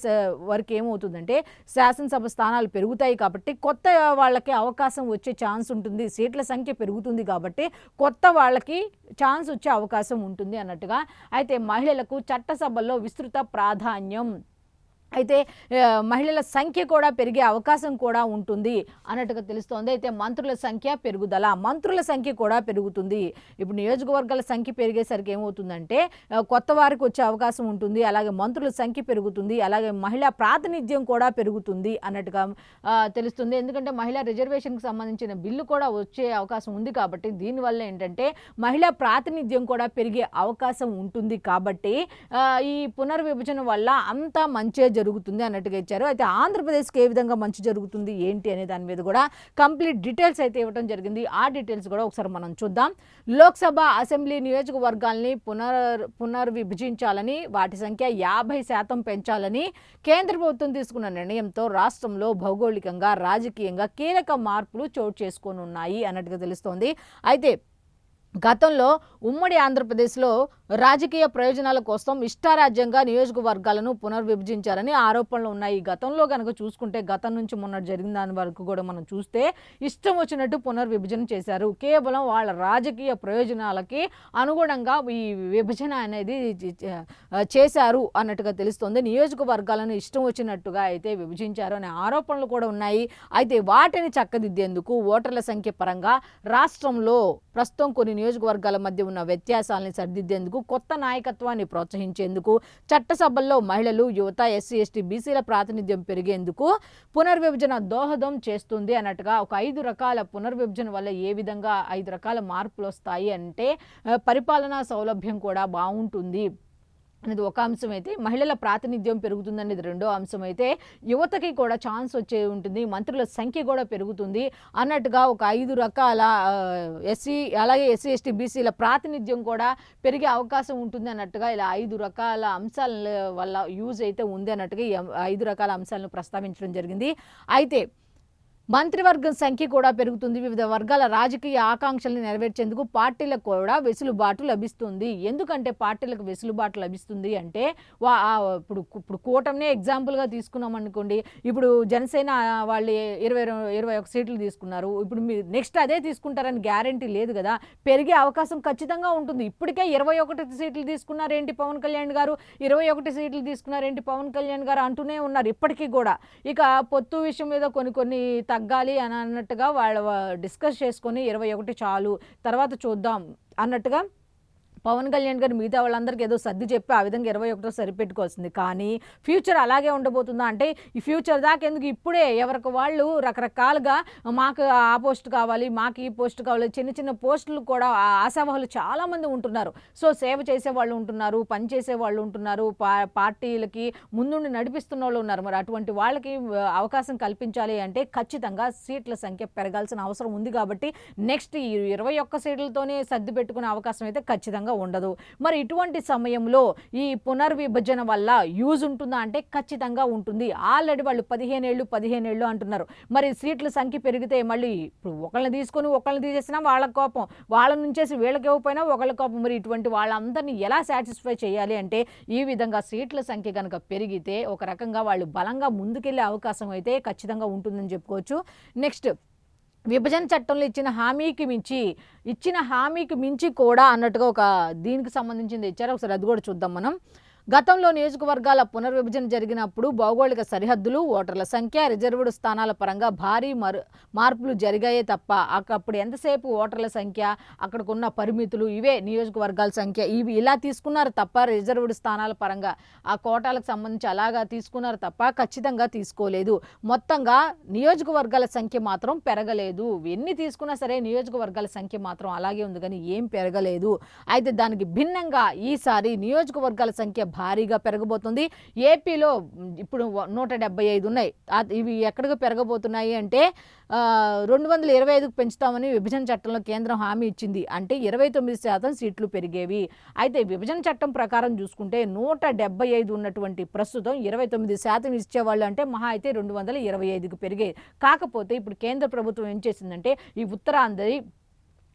వరకు ఏమవుతుందంటే శాసనసభ స్థానాలు పెరుగుతాయి కాబట్టి కొత్త వాళ్ళకి అవకాశం వచ్చే ఛాన్స్ ఉంటుంది. సీట్ల సంఖ్య పెరుగుతుంది కాబట్టి కొత్త వాళ్ళకి ఛాన్స్ వచ్చే అవకాశం ఉంటుంది అన్నట్టుగా. అయితే మహిళలకు చట్టసభల్లో విస్తృత ప్రాధాన్యం, అయితే మహిళల సంఖ్య కూడా పెరిగే అవకాశం కూడా ఉంటుంది అన్నట్టుగా తెలుస్తోంది. అయితే మంత్రుల సంఖ్య పెరుగుదల, మంత్రుల సంఖ్య కూడా పెరుగుతుంది. ఇప్పుడు నియోజకవర్గాల సంఖ్య పెరిగేసరికి ఏమవుతుందంటే కొత్త వారికి వచ్చే అవకాశం ఉంటుంది, అలాగే మంత్రుల సంఖ్య పెరుగుతుంది, అలాగే మహిళా ప్రాతినిధ్యం కూడా పెరుగుతుంది అన్నట్టుగా తెలుస్తుంది. ఎందుకంటే మహిళా రిజర్వేషన్కి సంబంధించిన బిల్లు కూడా వచ్చే అవకాశం ఉంది కాబట్టి దీనివల్ల ఏంటంటే మహిళా ప్రాతినిధ్యం కూడా పెరిగే అవకాశం ఉంటుంది. కాబట్టి ఈ పునర్విభజన వల్ల అంతా మంచి జరుగుతుంది అన్నట్టుగా ఇచ్చారు. అయితే ఆంధ్రప్రదేశ్కి ఏ విధంగా మంచి జరుగుతుంది ఏంటి అనే దాని మీద కూడా కంప్లీట్ డీటెయిల్స్ అయితే ఇవ్వడం జరిగింది. ఆ డీటెయిల్స్ కూడా ఒకసారి మనం చూద్దాం. లోక్సభ, అసెంబ్లీ నియోజకవర్గాల్ని పునర్విభజించాలని, వాటి సంఖ్య 50% పెంచాలని కేంద్ర ప్రభుత్వం తీసుకున్న నిర్ణయంతో రాష్ట్రంలో భౌగోళికంగా, రాజకీయంగా కీలక మార్పులు చోటు చేసుకోనున్నాయి అన్నట్టుగా తెలుస్తోంది. అయితే గతంలో ఉమ్మడి ఆంధ్రప్రదేశ్లో రాజకీయ ప్రయోజనాల కోసం ఇష్టారాజ్యంగా నియోజకవర్గాలను పునర్విభజించారని ఆరోపణలు ఉన్నాయి. గతంలో కనుక చూసుకుంటే గతం నుంచి మొన్న జరిగిన దాని వరకు కూడా మనం చూస్తే ఇష్టం వచ్చినట్టు పునర్విభజన చేశారు. కేవలం వాళ్ళ రాజకీయ ప్రయోజనాలకి అనుగుణంగా ఈ విభజన అనేది చేశారు అన్నట్టుగా తెలుస్తోంది. నియోజకవర్గాలను ఇష్టం వచ్చినట్టుగా అయితే విభజించారు అనే ఆరోపణలు కూడా ఉన్నాయి. అయితే వాటిని చక్కదిద్దేందుకు ఓటర్ల సంఖ్య పరంగా రాష్ట్రంలో ప్రస్తుతం కొన్ని నియోజకవర్గాల మధ్య ఉన్న వ్యత్యాసాలని సరిదిద్దేందుకు కొత్త నాయకత్వాన్ని ప్రోత్సహించేందుకు చట్టసభల్లో మహిళలు, యువత, ఎస్సీ, ఎస్టీ, బీసీల ప్రాతినిధ్యం పెరిగేందుకు పునర్విభజన దోహదం చేస్తుంది అన్నట్టుగా ఒక 5 రకాల పునర్విభజన వల్ల ఏ విధంగా 5 రకాల మార్పులు వస్తాయి అంటే పరిపాలనా సౌలభ్యం కూడా బాగుంటుంది అనేది ఒక అంశం అయితే, మహిళల ప్రాతినిధ్యం పెరుగుతుందనేది రెండో అంశం అయితే, యువతకి కూడా ఛాన్స్ వచ్చే ఉంటుంది, మంత్రుల సంఖ్య కూడా పెరుగుతుంది అన్నట్టుగా ఒక 5 రకాల అలాగే ఎస్సీ, ఎస్టీ, బీసీల ప్రాతినిధ్యం కూడా పెరిగే అవకాశం ఉంటుంది అన్నట్టుగా ఇలా 5 రకాల అంశాల వల్ల యూజ్ అయితే ఉంది అన్నట్టుగా ఈ 5 రకాల అంశాలను ప్రస్తావించడం జరిగింది. అయితే మంత్రివర్గం సంఖ్య కూడా పెరుగుతుంది. వివిధ వర్గాల రాజకీయ ఆకాంక్షల్ని నెరవేర్చేందుకు పార్టీలకు కూడా వెసులుబాటు లభిస్తుంది. ఎందుకంటే పార్టీలకు వెసులుబాటు లభిస్తుంది అంటే ఇప్పుడు కూటమినే ఎగ్జాంపుల్గా తీసుకున్నాం అనుకోండి. ఇప్పుడు జనసేన వాళ్ళు 21 సీట్లు తీసుకున్నారు. ఇప్పుడు మీరు నెక్స్ట్ అదే తీసుకుంటారని గ్యారంటీ లేదు కదా. పెరిగే అవకాశం ఖచ్చితంగా ఉంటుంది. ఇప్పటికే 21 సీట్లు తీసుకున్నారేంటి పవన్ కళ్యాణ్ గారు, 21 సీట్లు తీసుకున్నారేంటి పవన్ కళ్యాణ్ గారు అంటూనే ఉన్నారు ఇప్పటికీ కూడా. ఇక పొత్తు విషయం మీద కొన్ని తగ్గాలి అని అన్నట్టుగా వాళ్ళు డిస్కస్ చేసుకొని 21 చాలు తర్వాత చూద్దాం అన్నట్టుగా పవన్ కళ్యాణ్ గారు మిగతా వాళ్ళందరికీ ఏదో సర్ది చెప్పి ఆ విధంగా 21 సరిపెట్టుకోవాల్సింది. కానీ ఫ్యూచర్ అలాగే ఉండబోతుందా అంటే ఈ ఫ్యూచర్ దాకా ఎందుకు, ఇప్పుడే ఎవరికి వాళ్ళు రకరకాలుగా మాకు ఆ పోస్ట్ కావాలి, మాకు ఈ పోస్ట్ కావాలి, చిన్న చిన్న పోస్టులు కూడా ఆశావాహులు చాలామంది ఉంటున్నారు. సో సేవ చేసే వాళ్ళు ఉంటున్నారు, పని చేసే వాళ్ళు ఉంటున్నారు, పార్టీలకి ముందుండి నడిపిస్తున్న వాళ్ళు ఉన్నారు. మరి అటువంటి వాళ్ళకి అవకాశం కల్పించాలి అంటే ఖచ్చితంగా సీట్ల సంఖ్య పెరగాల్సిన అవసరం ఉంది. కాబట్టి నెక్స్ట్ ఈ 21 సీట్లతోనే సర్ది పెట్టుకునే అవకాశం అయితే ఖచ్చితంగా ఉండదు. మరి ఇటువంటి సమయంలో ఈ పునర్విభజన వల్ల యూజ్ ఉంటుందా అంటే ఖచ్చితంగా ఉంటుంది. ఆల్రెడీ వాళ్ళు 15 ఏళ్ళు అంటున్నారు. మరి సీట్ల సంఖ్య పెరిగితే మళ్ళీ ఇప్పుడు ఒకళ్ళని తీసుకొని ఒకళ్ళని తీసేసినా వాళ్ళ కోపం, వాళ్ళ నుంచేసి వీళ్ళకి ఇవ్వకపోయినా ఒకళ్ళ కోపం. మరి ఇటువంటి వాళ్ళందరినీ ఎలా సాటిస్ఫై చేయాలి అంటే ఈ విధంగా సీట్ల సంఖ్య కనుక పెరిగితే ఒక రకంగా వాళ్ళు బలంగా ముందుకెళ్లే అవకాశం అయితే ఖచ్చితంగా ఉంటుందని చెప్పుకోవచ్చు. నెక్స్ట్ విభజన చట్టంలో ఇచ్చిన హామీకి మించి కూడా అన్నట్టుగా ఒక దీనికి సంబంధించింది ఇచ్చారు. ఒకసారి అది కూడా చూద్దాం మనం. గతంలో నియోజకవర్గాల పునర్విభజన జరిగినప్పుడు భౌగోళిక సరిహద్దులు, ఓటర్ల సంఖ్య, రిజర్వ్డ్ స్థానాల పరంగా భారీ మార్పులు జరిగాయే తప్ప అప్పుడు ఎంతసేపు ఓటర్ల సంఖ్య, అక్కడికున్న పరిమితులు, ఇవే నియోజకవర్గాల సంఖ్య, ఇవి ఇలా తీసుకున్నారు తప్ప రిజర్వ్డ్ స్థానాల పరంగా ఆ కోటాలకు సంబంధించి అలాగా తీసుకున్నారు తప్ప ఖచ్చితంగా తీసుకోలేదు. మొత్తంగా నియోజకవర్గాల సంఖ్య మాత్రం పెరగలేదు. ఎన్ని తీసుకున్నా సరే నియోజకవర్గాల సంఖ్య మాత్రం అలాగే ఉంది కానీ ఏం పెరగలేదు. అయితే దానికి భిన్నంగా ఈసారి నియోజకవర్గాల సంఖ్య భారీగా పెరగబోతుంది. ఏపీలో ఇప్పుడు 175 ఉన్నాయి. ఇవి ఎక్కడికి పెరగబోతున్నాయి అంటే 225కు పెంచుతామని విభజన చట్టంలో కేంద్రం హామీ ఇచ్చింది. అంటే 29% సీట్లు పెరిగేవి. అయితే విభజన చట్టం ప్రకారం చూసుకుంటే 175 ఉన్నటువంటి ప్రస్తుతం 29% ఇచ్చేవాళ్ళు అంటే మహా అయితే 225కు పెరిగేది. కాకపోతే ఇప్పుడు కేంద్ర ప్రభుత్వం ఏం చేసిందంటే ఈ ఉత్తరాంధ్ర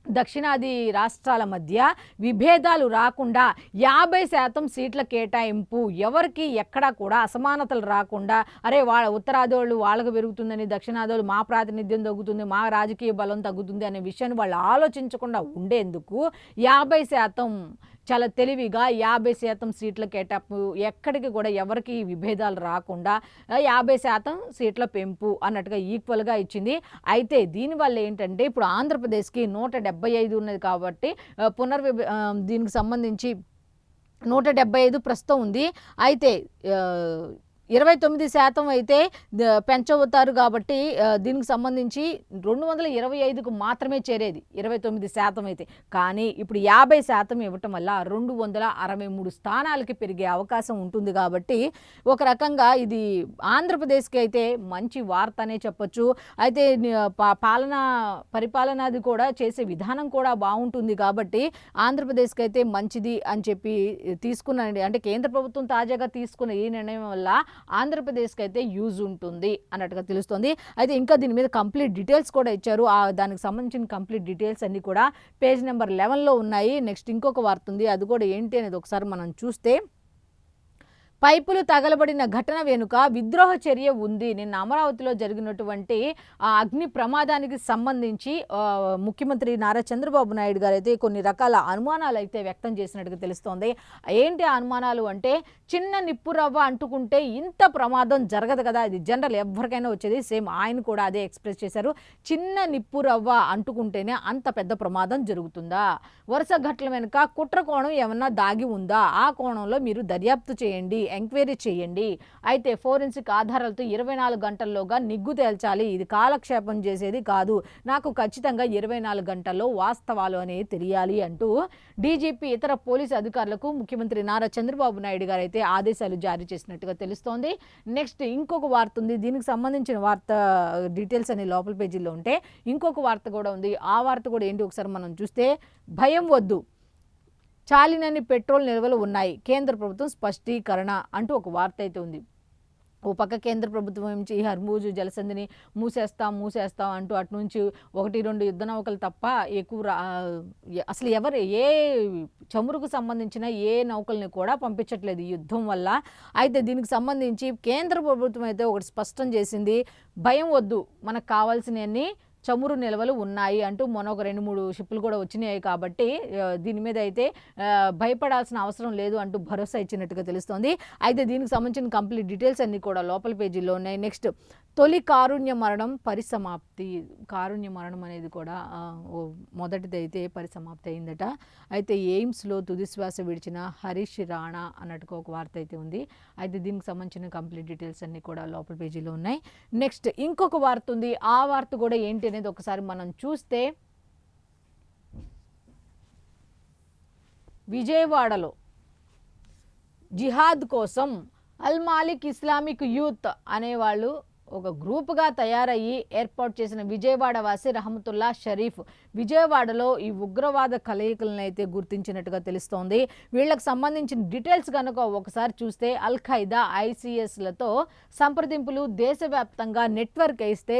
దక్షిణాది రాష్ట్రాల మధ్య విభేదాలు రాకుండా 50% సీట్ల కేటాయింపు, ఎవరికి ఎక్కడా కూడా అసమానతలు రాకుండా, అరే ఉత్తరాది వాళ్ళు వాళ్ళకు పెరుగుతుందని, దక్షిణాది వాళ్ళు మా ప్రాతినిధ్యం తగ్గుతుంది, మా రాజకీయ బలం తగ్గుతుంది అనే విషయాన్ని వాళ్ళు ఆలోచించకుండా ఉండేందుకు 50% చాలా తెలివిగా 50% సీట్ల కేటాయింపు, ఎక్కడికి కూడా ఎవరికి విభేదాలు రాకుండా 50% సీట్ల పెంపు అన్నట్టుగా ఈక్వల్గా ఇచ్చింది. అయితే దీనివల్ల ఏంటంటే ఇప్పుడు ఆంధ్రప్రదేశ్కి 175 ఉన్నది కాబట్టి దీనికి సంబంధించి 175 ప్రస్తుతం ఉంది. అయితే 29% అయితే పెంచవుతారు కాబట్టి దీనికి సంబంధించి 225కు మాత్రమే చేరేది 29% అయితే. కానీ ఇప్పుడు 50% ఇవ్వటం వల్ల 263 స్థానాలకి పెరిగే అవకాశం ఉంటుంది. కాబట్టి ఒక రకంగా ఇది ఆంధ్రప్రదేశ్కి అయితే మంచి వార్త అనే చెప్పొచ్చు. అయితే పరిపాలనది కూడా చేసే విధానం కూడా బాగుంటుంది కాబట్టి ఆంధ్రప్రదేశ్కి అయితే మంచిది అని చెప్పి తీసుకున్నానండి. అంటే కేంద్ర ప్రభుత్వం తాజాగా తీసుకున్న ఈ నిర్ణయం వల్ల ఆంధ్రప్రదేశ్కి అయితే యూజ్ ఉంటుంది అన్నట్టుగా తెలుస్తోంది. అయితే ఇంకా దీని మీద కంప్లీట్ డీటెయిల్స్ కూడా ఇచ్చారు. దానికి సంబంధించిన కంప్లీట్ డీటెయిల్స్ అన్నీ కూడా పేజ్ నెంబర్ 11లో ఉన్నాయి. నెక్స్ట్ ఇంకొక వార్త ఉంది, అది కూడా ఏంటి అనేది ఒకసారి మనం చూస్తే, పైపులు తగలబడిన ఘటన వెనుక విద్రోహ చర్య ఉంది. నిన్న అమరావతిలో జరిగినటువంటి అగ్ని ప్రమాదానికి సంబంధించి ముఖ్యమంత్రి నారా చంద్రబాబు నాయుడు గారు అయితే కొన్ని రకాల అనుమానాలు అయితే వ్యక్తం చేసినట్టుగా తెలుస్తోంది. ఏంటి ఆ అనుమానాలు అంటే, చిన్న నిప్పు రవ్వ అంటుకుంటే ఇంత ప్రమాదం జరగదు కదా, ఇది జనరల్ ఎవరికైనా వచ్చేది. సేమ్ ఆయన కూడా అదే ఎక్స్ప్రెస్ చేశారు. చిన్న నిప్పు రవ్వ అంటుకుంటేనే అంత పెద్ద ప్రమాదం జరుగుతుందా? వరుస ఘటనల వెనుక కుట్ర కోణం ఏమన్నా దాగి ఉందా? ఆ కోణంలో మీరు దర్యాప్తు చేయండి, ఎంక్వైరీ చేయండి. అయితే ఫోరెన్సిక్ ఆధారాలతో 24 గంటల్లోగా నిగ్గు తేల్చాలి. ఇది కాలక్షేపం చేసేది కాదు. నాకు ఖచ్చితంగా 24 గంటల్లో వాస్తవాలు అనేవి తెలియాలి అంటూ డీజీపీ ఇతర పోలీసు అధికారులకు ముఖ్యమంత్రి నారా చంద్రబాబు నాయుడు గారు అయితే ఆదేశాలు జారీ చేసినట్టుగా తెలుస్తోంది. నెక్స్ట్ ఇంకొక వార్త ఉంది. దీనికి సంబంధించిన వార్త డీటెయిల్స్ అనే లోపల పేజీలో ఉంటే ఇంకొక వార్త కూడా ఉంది. ఆ వార్త కూడా ఏంటి ఒకసారి మనం చూస్తే, భయం వద్దు, చాలినన్ని పెట్రోల్ నిల్వలు ఉన్నాయి, కేంద్ర ప్రభుత్వం స్పష్టీకరణ అంటూ ఒక వార్త అయితే ఉంది. ఓ పక్క కేంద్ర ప్రభుత్వం నుంచి హర్మూజ్ జలసంధిని మూసేస్తాం అంటూ అటు నుంచి 1-2 యుద్ధ నౌకలు తప్ప ఎక్కువ అసలు ఏ చమురుకు సంబంధించిన ఏ నౌకల్ని కూడా పంపించట్లేదు ఈ యుద్ధం వల్ల. అయితే దీనికి సంబంధించి కేంద్ర ప్రభుత్వం అయితే ఒకటి స్పష్టం చేసింది, భయం వద్దు, మనకు కావాల్సినవన్నీ చమురు నిల్వలు ఉన్నాయి అంటూ మొన్న ఒక 2-3 షిప్పులు కూడా వచ్చినాయి. కాబట్టి దీని మీద అయితే భయపడాల్సిన అవసరం లేదు అంటూ భరోసా ఇచ్చినట్టుగా తెలుస్తోంది. అయితే దీనికి సంబంధించిన కంప్లీట్ డీటెయిల్స్ అన్నీ కూడా లోపల పేజీలో ఉన్నాయి. నెక్స్ట్, తొలి కారుణ్య మరణం పరిసమాప్తి. కారుణ్య మరణం అనేది కూడా మొదటిది అయితే పరిసమాప్తి అయిందట. అయితే ఎయిమ్స్లో తుదిశ్వాస విడిచిన హరీష్ రాణా అన్నట్టుగా ఒక వార్త అయితే ఉంది. అయితే దీనికి సంబంధించిన కంప్లీట్ డీటెయిల్స్ అన్నీ కూడా లోపల పేజీలో ఉన్నాయి. నెక్స్ట్ ఇంకొక వార్త ఉంది. ఆ వార్త కూడా ఏంటి అనేది ఒకసారి మనం చూస్తే, విజయవాడలో జిహాద్ కోసం అల్ మాలిక్ ఇస్లామిక్ యూత్ అనేవాళ్ళు ఒక గ్రూపుగా తయారయ్యి ఏర్పాటు చేసిన విజయవాడ వాసి రహమతుల్లా షరీఫ్ విజయవాడలో ఈ ఉగ్రవాద కలయికలను అయితే గుర్తించినట్టుగా తెలుస్తోంది. వీళ్ళకి సంబంధించిన డీటెయిల్స్ కనుక ఒకసారి చూస్తే, అల్ ఖైదా ICSలతో సంప్రదింపులు దేశవ్యాప్తంగా నెట్వర్క్ వేస్తే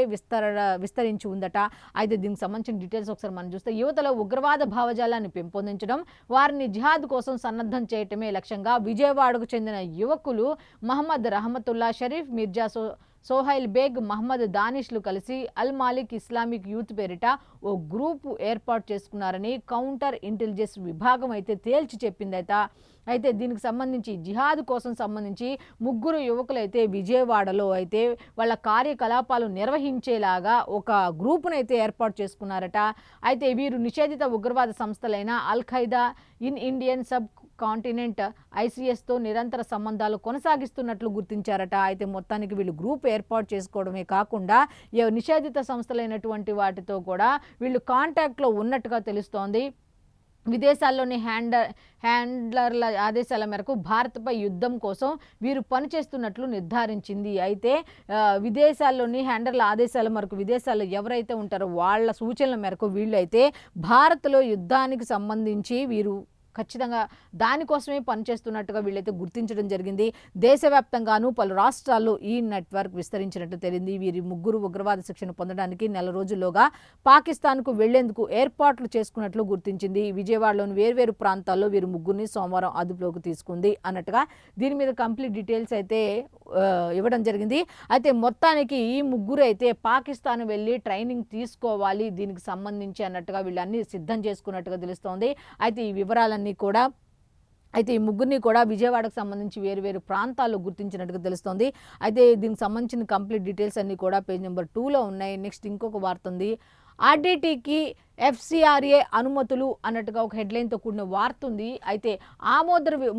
విస్తరించి ఉందట. అయితే దీనికి సంబంధించిన డీటెయిల్స్ ఒకసారి మనం చూస్తే, యువతలో ఉగ్రవాద భావజాలాన్ని పెంపొందించడం, వారిని జిహాద్ కోసం సన్నద్ధం చేయటమే లక్ష్యంగా విజయవాడకు చెందిన యువకులు మహమ్మద్ రహమతుల్లా షరీఫ్, మిర్జా సోహైల్ బేగ్, మహమ్మద్ దానిష్లు కలిసి అల్ మాలిక్ ఇస్లామిక్ యూత్ పేరిట ఓ గ్రూపు ఏర్పాటు చేసుకున్నారని కౌంటర్ ఇంటెలిజెన్స్ విభాగం అయితే తేల్చి చెప్పిందట. అయితే దీనికి సంబంధించి జిహాద్ కోసం సంబంధించి 3 యువకులైతే విజయవాడలో అయితే వాళ్ళ కార్యకలాపాలు నిర్వహించేలాగా ఒక గ్రూపునైతే ఏర్పాటు చేసుకున్నారట. అయితే వీరు నిషేధిత ఉగ్రవాద సంస్థలైన Al Qaeda in Indian subcontinent ICSతో నిరంతర సంబంధాలు కొనసాగిస్తున్నట్లు గుర్తించారట. అయితే మొత్తానికి వీళ్ళు గ్రూప్ ఏర్పాటు చేసుకోవడమే కాకుండా నిషేధిత సంస్థలైనటువంటి వాటితో కూడా వీళ్ళు కాంటాక్ట్లో ఉన్నట్టుగా తెలుస్తోంది. విదేశాల్లోని హ్యాండ్లర్ల ఆదేశాల మేరకు భారత్పై యుద్ధం కోసం వీరు పనిచేస్తున్నట్లు నిర్ధారించింది. అయితే విదేశాల్లోని హ్యాండర్ల ఆదేశాల మేరకు విదేశాల్లో ఎవరైతే ఉంటారో వాళ్ళ సూచనల మేరకు వీళ్ళు అయితే భారత్లో యుద్ధానికి సంబంధించి వీరు ఖచ్చితంగా దానికోసమే పనిచేస్తున్నట్టుగా వీళ్ళైతే గుర్తించడం జరిగింది. దేశవ్యాప్తంగాను పలు రాష్ట్రాల్లో ఈ నెట్వర్క్ విస్తరించినట్టు తెలిసింది. వీరి 3 ఉగ్రవాద శిక్షణ పొందడానికి 4 రోజుల్లోగా పాకిస్తాన్కు వెళ్లేందుకు ఏర్పాట్లు చేసుకున్నట్లు గుర్తించింది. విజయవాడలోని వేర్వేరు ప్రాంతాల్లో వీరు 3 సోమవారం అదుపులోకి తీసుకుంది అన్నట్టుగా దీని మీద కంప్లీట్ డీటెయిల్స్ అయితే ఇవ్వడం జరిగింది. అయితే మొత్తానికి ఈ 3 అయితే పాకిస్తాన్ వెళ్ళి ట్రైనింగ్ తీసుకోవాలి దీనికి సంబంధించి అన్నట్టుగా వీళ్ళన్నీ సిద్ధం చేసుకున్నట్టుగా తెలుస్తోంది. అయితే ఈ వివరాలన్నీ కూడా అయితే ఈ 3 కూడా విజయవాడకు సంబంధించి వేరు ప్రాంతాల్లో గుర్తించినట్టుగా తెలుస్తోంది. అయితే దీనికి సంబంధించిన కంప్లీట్ డీటెయిల్స్ అన్నీ కూడా పేజ్ నెంబర్ 2లో ఉన్నాయి. నెక్స్ట్ ఇంకొక వార్త ఉంది. RDTకి FCRA అనుమతులు అన్నట్టుగా ఒక హెడ్లైన్తో కూడిన వార్త ఉంది. అయితే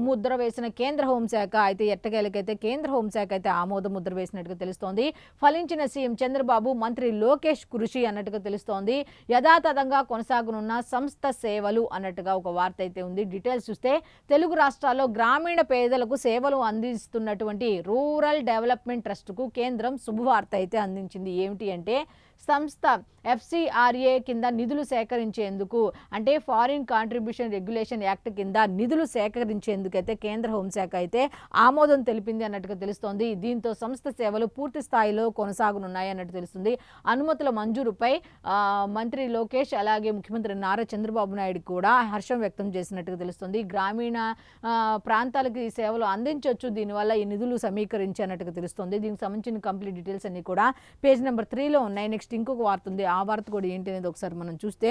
ముద్ర వేసిన కేంద్ర హోంశాఖ అయితే ఎట్టకేలకైతే కేంద్ర హోంశాఖ అయితే ఆమోద ముద్ర వేసినట్టుగా తెలుస్తోంది. ఫలించిన సీఎం చంద్రబాబు, మంత్రి లోకేష్ కృషి అన్నట్టుగా తెలుస్తోంది. యథాతథంగా కొనసాగనున్న సంస్థ సేవలు అన్నట్టుగా ఒక వార్త అయితే ఉంది. డీటెయిల్స్ చూస్తే, తెలుగు రాష్ట్రాల్లో గ్రామీణ పేదలకు సేవలు అందిస్తున్నటువంటి రూరల్ డెవలప్మెంట్ ట్రస్ట్కు కేంద్రం శుభవార్త అయితే అందించింది. ఏమిటి అంటే, సంస్థ FCRA కింద నిధులు సేకరించేందుకు అంటే ఫారిన్ కాంట్రిబ్యూషన్ రెగ్యులేషన్ యాక్ట్ కింద నిధులు సేకరించేందుకైతే కేంద్ర హోంశాఖ అయితే ఆమోదం తెలిపింది అన్నట్టుగా తెలుస్తోంది. దీంతో సంస్థ సేవలు పూర్తి స్థాయిలో కొనసాగనున్నాయి అన్నట్టు తెలుస్తుంది. అనుమతుల మంజూరుపై మంత్రి లోకేష్ అలాగే ముఖ్యమంత్రి నారా చంద్రబాబు నాయుడు కూడా హర్షం వ్యక్తం చేసినట్టుగా తెలుస్తుంది. గ్రామీణ ప్రాంతాలకు ఈ సేవలు అందించవచ్చు దీనివల్ల ఈ నిధులు సమీకరించినట్టుగా తెలుస్తుంది. దీనికి సంబంధించిన కంప్లీట్ డీటెయిల్స్ అన్ని కూడా పేజ్ నెంబర్ 3లో ఉన్నాయి. నెక్స్ట్ ఇంకొక వార్త ఉంది. ఆ వార్త కూడా ఏంటి అనేది ఒకసారి మనం చూస్తే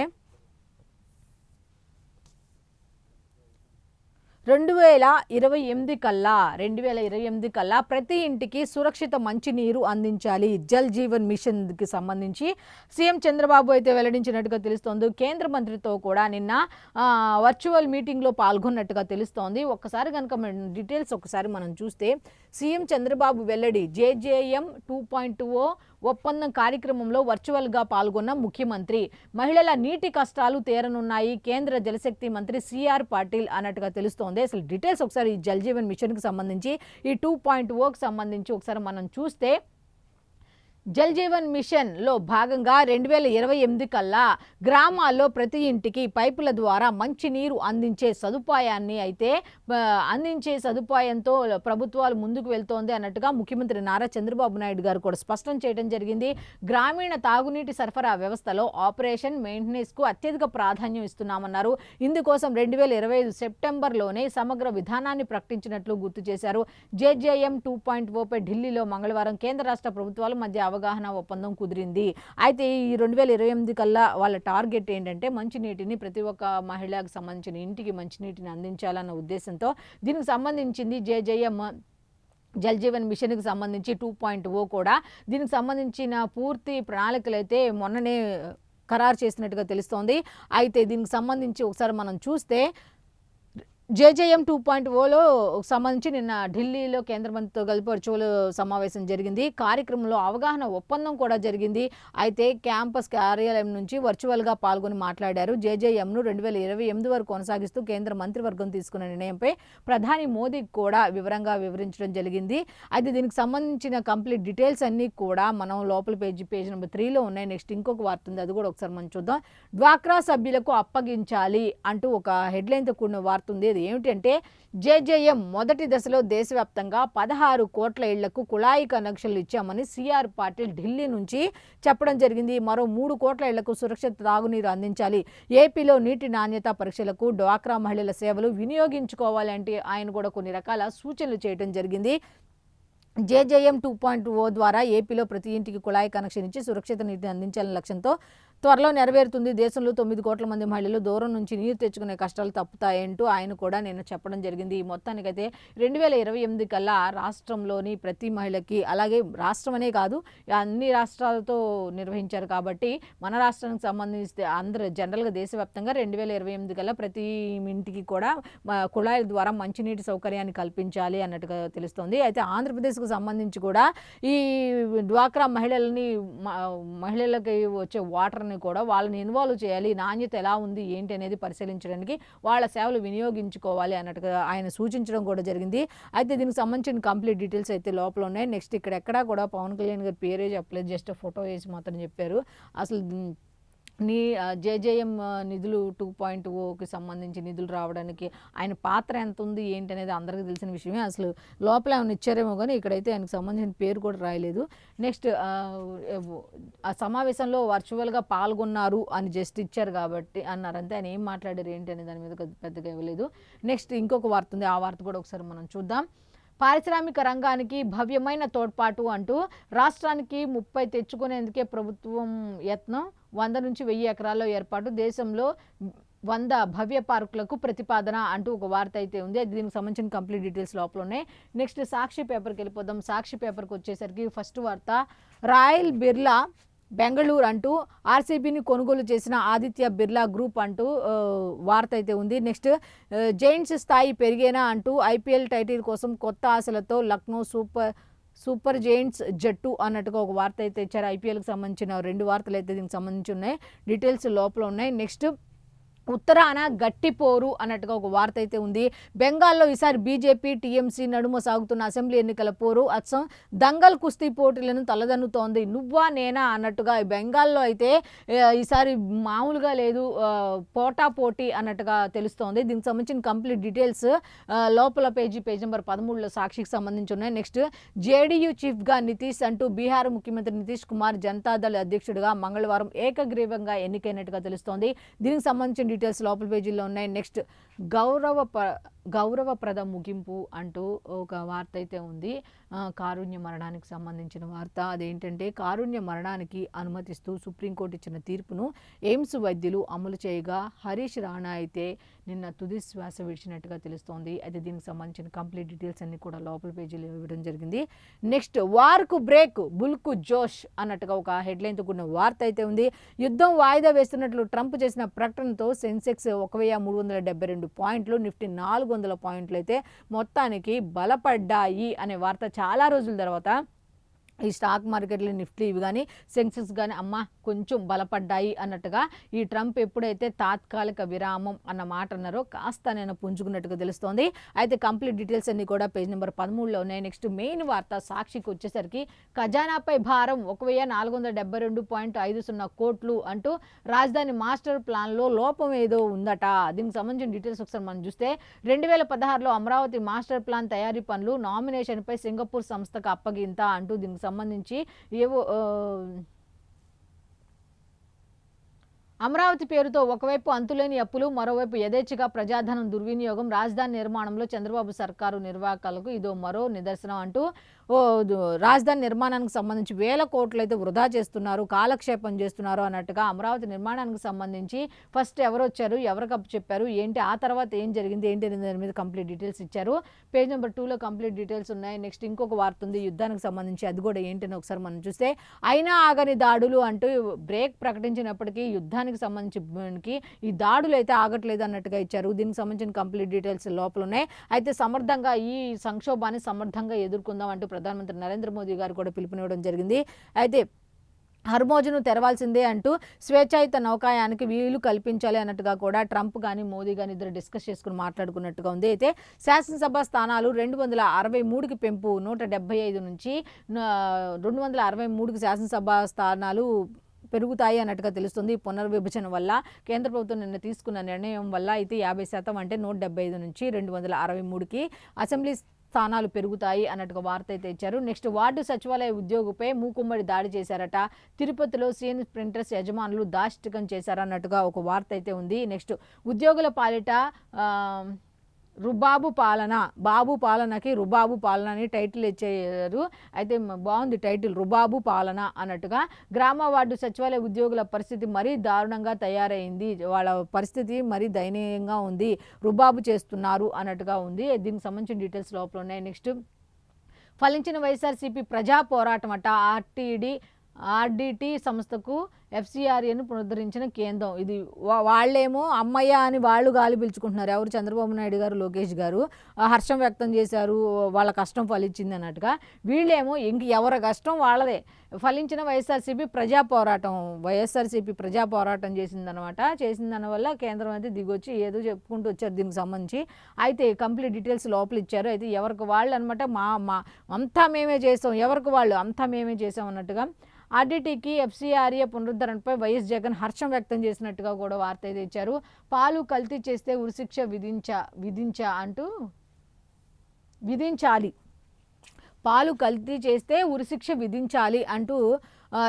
2028 కల్లా ప్రతి ఇంటికి సురక్షిత మంచినీరు అందించాలి. జల్ జీవన్ మిషన్కి సంబంధించి సీఎం చంద్రబాబు అయితే వెల్లడించినట్టుగా తెలుస్తోంది. కేంద్ర మంత్రితో కూడా నిన్న వర్చువల్ మీటింగ్లో పాల్గొన్నట్టుగా తెలుస్తోంది. ఒక్కసారి కనుక డీటెయిల్స్ ఒకసారి మనం చూస్తే సీఎం చంద్రబాబు వెల్లడి JJM 2.0 ఒప్పందం కార్యక్రమంలో వర్చువల్గా పాల్గొన్న ముఖ్యమంత్రి మహిళల నీటి కష్టాలు తీరనున్నాయి కేంద్ర జలశక్తి మంత్రి CR పాటిల్ అన్నట్టుగా తెలుస్తోంది. అసలు డీటెయిల్స్ ఒకసారి ఈ జల్ జీవన్ మిషన్కి సంబంధించి ఈ 2.0కి సంబంధించి ఒకసారి మనం చూస్తే జల్ జీవన్ మిషన్లో భాగంగా 2028 కల్లా గ్రామాల్లో ప్రతి ఇంటికి పైపుల ద్వారా మంచినీరు అందించే సదుపాయంతో ప్రభుత్వాలు ముందుకు వెళ్తోంది అన్నట్టుగా ముఖ్యమంత్రి నారా చంద్రబాబు నాయుడు గారు కూడా స్పష్టం చేయడం జరిగింది. గ్రామీణ తాగునీటి సరఫరా వ్యవస్థలో ఆపరేషన్ మెయింటెనెన్స్కు అత్యధిక ప్రాధాన్యం ఇస్తున్నామన్నారు. ఇందుకోసం 2025 సెప్టెంబర్లోనే సమగ్ర విధానాన్ని ప్రకటించినట్లు గుర్తు చేశారు. JJM 2.0పై ఢిల్లీలో మంగళవారం కేంద్ర రాష్ట్ర ప్రభుత్వాల మధ్య అవగాహన ఒప్పందం కుదిరింది. అయితే ఈ 2028 కల్లా వాళ్ళ టార్గెట్ ఏంటంటే మంచినీటిని ప్రతి ఒక్క మహిళకు సంబంధించిన ఇంటికి మంచినీటిని అందించాలన్న ఉద్దేశంతో దీనికి సంబంధించింది JJM జల్ జీవన్ మిషన్కి సంబంధించి 2.0 కూడా దీనికి సంబంధించిన పూర్తి ప్రణాళికలు అయితే మొన్ననే ఖరారు చేసినట్టుగా తెలుస్తోంది. అయితే దీనికి సంబంధించి ఒకసారి మనం చూస్తే JJM 2.0లో సంబంధించి నిన్న ఢిల్లీలో కేంద్ర మంత్రితో కలిపి వర్చువల్ సమావేశం జరిగింది. కార్యక్రమంలో అవగాహన ఒప్పందం కూడా జరిగింది. అయితే క్యాంపస్ కార్యాలయం నుంచి వర్చువల్గా పాల్గొని మాట్లాడారు. JJMను 2028 వరకు కొనసాగిస్తూ కేంద్ర మంత్రివర్గం తీసుకున్న నిర్ణయంపై ప్రధాని మోదీకి కూడా వివరంగా వివరించడం జరిగింది. అయితే దీనికి సంబంధించిన కంప్లీట్ డీటెయిల్స్ అన్నీ కూడా మనం లోపల పేజ్ నెంబర్ 3లో ఉన్నాయి. నెక్స్ట్ ఇంకొక వార్త ఉంది, అది కూడా ఒకసారి మనం చూద్దాం. డ్వాక్రా సభ్యులకు అప్పగించాలి అంటూ ఒక హెడ్లైన్తో కూడిన వార్త ఉంది. ఏమిటంటే JJM మొదటి దశలో దేశవ్యాప్తంగా 16 కోట్ల ఇళ్లకు కుళాయి కనెక్షన్లు ఇచ్చామని CR పాటిల్ ఢిల్లీ నుంచి చెప్పడం జరిగింది. మరో 3 కోట్ల ఇళ్లకు సురక్షిత తాగునీరు అందించాలి. ఏపీలో నీటి నాణ్యత పరీక్షలకు డ్వాక్రా మహిళల సేవలు వినియోగించుకోవాలంటే ఆయన కూడా కొన్ని రకాల సూచనలు చేయడం జరిగింది. JJM 2.0 ద్వారా ఏపీలో ప్రతి ఇంటికి కుళాయి కనెక్షన్ ఇచ్చి సురక్షిత నీటిని అందించాలనే లక్ష్యంతో త్వరలో నెరవేరుతుంది. దేశంలో 9 కోట్ల మంది మహిళలు దూరం నుంచి నీరు తెచ్చుకునే కష్టాలు తప్పుతాయంటూ ఆయన కూడా నేను చెప్పడం జరిగింది. ఈ మొత్తానికైతే 2028 కల్లా రాష్ట్రంలోని ప్రతి మహిళకి, అలాగే రాష్ట్రం అనే కాదు అన్ని రాష్ట్రాలతో నిర్వహించారు కాబట్టి మన రాష్ట్రానికి సంబంధించి అందరూ జనరల్గా దేశవ్యాప్తంగా 2028 కల్లా ప్రతి ఇంటికి కూడా కుళాయిల ద్వారా మంచినీటి సౌకర్యాన్ని కల్పించాలి అన్నట్టుగా తెలుస్తోంది. అయితే ఆంధ్రప్రదేశ్కు సంబంధించి కూడా ఈ డ్వాక్రా మహిళలకి వచ్చే వాటర్ కూడా వాళ్ళని ఇన్వాల్వ్ చేయాలి, నాణ్యత ఎలా ఉంది ఏంటి అనేది పరిశీలించడానికి వాళ్ళ సేవలు వినియోగించుకోవాలి అన్నట్టుగా ఆయన సూచించడం కూడా జరిగింది. అయితే దీనికి సంబంధించిన కంప్లీట్ డీటెయిల్స్ అయితే లోపల ఉన్నాయి. నెక్స్ట్ ఇక్కడ ఎక్కడా కూడా పవన్ కళ్యాణ్ గారి పేరే చెప్పలేదు, జస్ట్ ఫోటో వేసి మాత్రం చెప్పారు. అసలు JJM నిధులు 2.0కి సంబంధించి నిధులు రావడానికి ఆయన పాత్ర ఎంత ఉంది ఏంటి అనేది అందరికీ తెలిసిన విషయమే. అసలు లోపల ఏమైనా ఇచ్చారేమో కానీ ఇక్కడైతే ఆయనకు సంబంధించిన పేరు కూడా రాయలేదు. నెక్స్ట్ ఆ సమావేశంలో వర్చువల్గా పాల్గొన్నారు అని జస్ట్ ఇచ్చారు కాబట్టి అన్నారంతే, ఆయన ఏం మాట్లాడారు ఏంటి అనే దాని మీద పెద్దగా ఇవ్వలేదు. నెక్స్ట్ ఇంకొక వార్త ఉంది, ఆ వార్త కూడా ఒకసారి మనం చూద్దాం. పారిశ్రామిక రంగానికి భవ్యమైన తోడ్పాటు అంటూ రాష్ట్రానికి 30 తెచ్చుకునేందుకే ప్రభుత్వం యత్నం. 100 నుంచి 1000 ఎకరాల్లో ఏర్పాటు, దేశంలో 100 భవ్య పార్కులకు ప్రతిపాదన అంటూ ఒక వార్త అయితే ఉంది. దీనికి సంబంధించిన కంప్లీట్ డీటెయిల్స్ లోపల ఉన్నాయి. నెక్స్ట్ సాక్షి పేపర్కి వెళ్ళిపోదాం. సాక్షి పేపర్కి వచ్చేసరికి ఫస్ట్ వార్త, రాయల్ బిర్లా బెంగళూరు అంటూ RCBని కొనుగోలు చేసిన ఆదిత్య బిర్లా గ్రూప్ అంటూ వార్త అయితే ఉంది. నెక్స్ట్ జైంట్స్ స్థాయి పెరిగేనా అంటూ IPL టైటిల్ కోసం కొత్త ఆశలతో లక్నో సూపర్ జైంట్స్ జట్టు అన్నట్టుగా ఒక వార్త అయితే ఇచ్చారు. IPLకి సంబంధించిన 2 వార్తలు అయితే దీనికి సంబంధించి ఉన్నాయి. డీటెయిల్స్ లోపల ఉన్నాయి. నెక్స్ట్ ఉత్తరాన గట్టి పోరు అన్నట్టుగా ఒక వార్త అయితే ఉంది. బెంగాల్లో ఈసారి బీజేపీ టీఎంసీ నడుమ సాగుతున్న అసెంబ్లీ ఎన్నికల పోరు అచ్చం దంగల్ కుస్తీ పోటీలను తలదన్నుతోంది. నువ్వా నేనా అన్నట్టుగా బెంగాల్లో అయితే ఈసారి మామూలుగా లేదు, పోటా పోటీ అన్నట్టుగా తెలుస్తోంది. దీనికి సంబంధించిన కంప్లీట్ డీటెయిల్స్ లోపల పేజీ నెంబర్ 13లో సాక్షికి సంబంధించి ఉన్నాయి. నెక్స్ట్ జేడీయూ చీఫ్గా నితీష్ అంటూ బీహార్ ముఖ్యమంత్రి నితీష్ కుమార్ జనతాదళ్ అధ్యక్షుడిగా మంగళవారం ఏకగ్రీవంగా ఎన్నికైనట్టుగా తెలుస్తోంది. దీనికి సంబంధించిన డీటెయిల్స్ లోపల పేజీలో ఉన్నాయి. నెక్స్ట్ గౌరవప్రద ముగింపు అంటూ ఒక వార్త అయితే ఉంది. కారుణ్య మరణానికి సంబంధించిన వార్త. అదేంటంటే కారుణ్య మరణానికి అనుమతిస్తూ సుప్రీంకోర్టు ఇచ్చిన తీర్పును ఎయిమ్స్ వైద్యులు అమలు చేయగా హరీష్ రాణా అయితే నిన్న తుది శ్వాస విడిచినట్టుగా తెలుస్తోంది. అయితే దీనికి సంబంధించిన కంప్లీట్ డీటెయిల్స్ అన్ని కూడా లోపల పేజీలో ఇవ్వడం జరిగింది. నెక్స్ట్ వార్కు బ్రేక్ బుల్కు జోష్ అన్నట్టుగా ఒక హెడ్లైన్తో కూడిన వార్త అయితే ఉంది. యుద్ధం వాయిదా వేస్తున్నట్లు ట్రంప్ చేసిన ప్రకటనతో సెన్సెక్స్ 1372 పాయింట్లు, నిఫ్టీ 400 పాయింట్లు అయితే మొత్తానికి బలపడ్డాయి అనే వార్త చాలా రోజుల తర్వాత ఈ స్టాక్ మార్కెట్లు నిఫ్టీ ఇవి కానీ సెన్సెక్స్ కానీ కొంచెం బలపడ్డాయి అన్నట్టుగా ఈ ట్రంప్ ఎప్పుడైతే తాత్కాలిక విరామం అన్న మాట అన్నారో కాస్త నేను పుంజుకున్నట్టుగా తెలుస్తోంది. అయితే కంప్లీట్ డీటెయిల్స్ అన్ని కూడా పేజ్ నెంబర్ 13లో ఉన్నాయి. నెక్స్ట్ మెయిన్ వార్త సాక్షికి వచ్చేసరికి ఖజానాపై భారం 1472.50 కోట్లు అంటూ రాజధాని మాస్టర్ ప్లాన్లో లోపం ఏదో ఉందట. దీనికి సంబంధించిన డీటెయిల్స్ ఒకసారి మనం చూస్తే 2016లో అమరావతి మాస్టర్ ప్లాన్ తయారీ పనులు నామినేషన్పై సింగపూర్ సంస్థకు అప్పగింత అంటూ దీనికి సంబంధించి ఏవో అమరావతి పేరుతో ఒకవైపు అంతులేని అప్పులు, మరోవైపు యథేచ్ఛగా ప్రజాధనం దుర్వినియోగం, రాజధాని నిర్మాణంలో చంద్రబాబు సర్కారు నిర్వాహకులకు ఇదో మరో నిదర్శనం అంటూ రాజధాని నిర్మాణానికి సంబంధించి వేల కోట్లు అయితే వృధా చేస్తున్నారు, కాలక్షేపం చేస్తున్నారు అన్నట్టుగా అమరావతి నిర్మాణానికి సంబంధించి ఫస్ట్ ఎవరు వచ్చారు, ఎవరికి అప్పు చెప్పారు, ఏంటి ఆ తర్వాత ఏం జరిగింది ఏంటి అనే దాని మీద కంప్లీట్ డీటెయిల్స్ ఇచ్చారు. పేజ్ నెంబర్ 2లో కంప్లీట్ డీటెయిల్స్ ఉన్నాయి. నెక్స్ట్ ఇంకొక వార్త ఉంది యుద్ధానికి సంబంధించి, అది కూడా ఏంటని ఒకసారి మనం చూస్తే అయినా ఆగని దాడులు అంటూ బ్రేక్ ప్రకటించినప్పటికీ యుద్ధానికి సంబంధించి ఈ దాడులు అయితే ఆగట్లేదు అన్నట్టుగా ఇచ్చారు. దీనికి సంబంధించిన కంప్లీట్ డీటెయిల్స్ లోపల ఉన్నాయి. అయితే సమర్థంగా ఈ సంక్షోభాన్ని సమర్థంగా ఎదుర్కొందాం అంటూ ప్రధానమంత్రి నరేంద్ర మోదీ గారు కూడా పిలుపునివ్వడం జరిగింది. అయితే హర్మోజును తెరవాల్సిందే అంటూ స్వేచ్ఛాయుత నౌకాయానికి వీలు కల్పించాలి అన్నట్టుగా కూడా ట్రంప్ కానీ మోదీ కానీ ఇద్దరు డిస్కస్ చేసుకుని మాట్లాడుకున్నట్టుగా ఉంది. అయితే శాసనసభ స్థానాలు 263కి పెంపు, 175 నుంచి 263కి శాసనసభ స్థానాలు పెరుగుతాయి అన్నట్టుగా తెలుస్తుంది. పునర్విభజన వల్ల కేంద్ర ప్రభుత్వం నిన్న తీసుకున్న నిర్ణయం వల్ల అయితే 50% అంటే 175 నుంచి 263కి అసెంబ్లీ స్థానాలు పెరుగుతాయి అన్నట్టుగా వార్త అయితే ఇచ్చారు. నెక్స్ట్ వార్డు సచివాలయ ఉద్యోగిపై మూకుమ్మడి దాడి చేశారట. తిరుపతిలో సీఎన్ ప్రింటర్స్ యజమానులు దాష్టికం చేశారన్నట్టుగా ఒక వార్త అయితే ఉంది. నెక్స్ట్ ఉద్యోగుల పాలిట రుబాబు పాలన, బాబు పాలనకి రుబాబు పాలన అని టైటిల్ ఇచ్చారు. అయితే బాగుంది టైటిల్, రుబాబు పాలన అన్నట్టుగా. గ్రామ వార్డు సచివాలయ ఉద్యోగుల పరిస్థితి మరీ దారుణంగా తయారైంది, వాళ్ళ పరిస్థితి మరీ దయనీయంగా ఉంది, రుబాబు చేస్తున్నారు అన్నట్టుగా ఉంది. దీనికి సంబంధించిన డీటెయిల్స్ లోపల ఉన్నాయి. నెక్స్ట్ ఫలించిన వైఎస్ఆర్సీపీ ప్రజా పోరాటం అట. ఆర్డీటీ సంస్థకు ఎఫ్సిఆర్ఏను పునరుద్ధరించిన కేంద్రం. ఇది వాళ్ళేమో అమ్మయ్య అని వాళ్ళు గాలి పిలుచుకుంటున్నారు. ఎవరు? చంద్రబాబు నాయుడు గారు, లోకేష్ గారు హర్షం వ్యక్తం చేశారు, వాళ్ళ కష్టం ఫలించింది అన్నట్టుగా. వీళ్ళేమో ఇంక ఎవరి కష్టం వాళ్ళదే. ఫలించిన వైఎస్ఆర్సీపీ ప్రజా పోరాటం చేసిందన్న వల్ల కేంద్రం అయితే దిగొచ్చి ఏదో చెప్పుకుంటూ వచ్చారు దీనికి సంబంధించి. అయితే కంప్లీట్ డీటెయిల్స్ లోపల ఇచ్చారు. అయితే ఎవరికి వాళ్ళు అనమాట, అంతా మేమే చేసాం, ఎవరికి వాళ్ళు అంతా మేమే చేసాం అన్నట్టుగా. ఆర్డీటీకి ఎఫ్సిఆర్ఏ పునరుద్ధరణపై వైఎస్ జగన్ హర్షం వ్యక్తం చేసినట్టుగా కూడా వార్త అయితే ఇచ్చారు. పాలు కల్తీ చేస్తే ఉరిశిక్ష విధించాలి, పాలు కల్తీ చేస్తే ఉరిశిక్ష విధించాలి అంటూ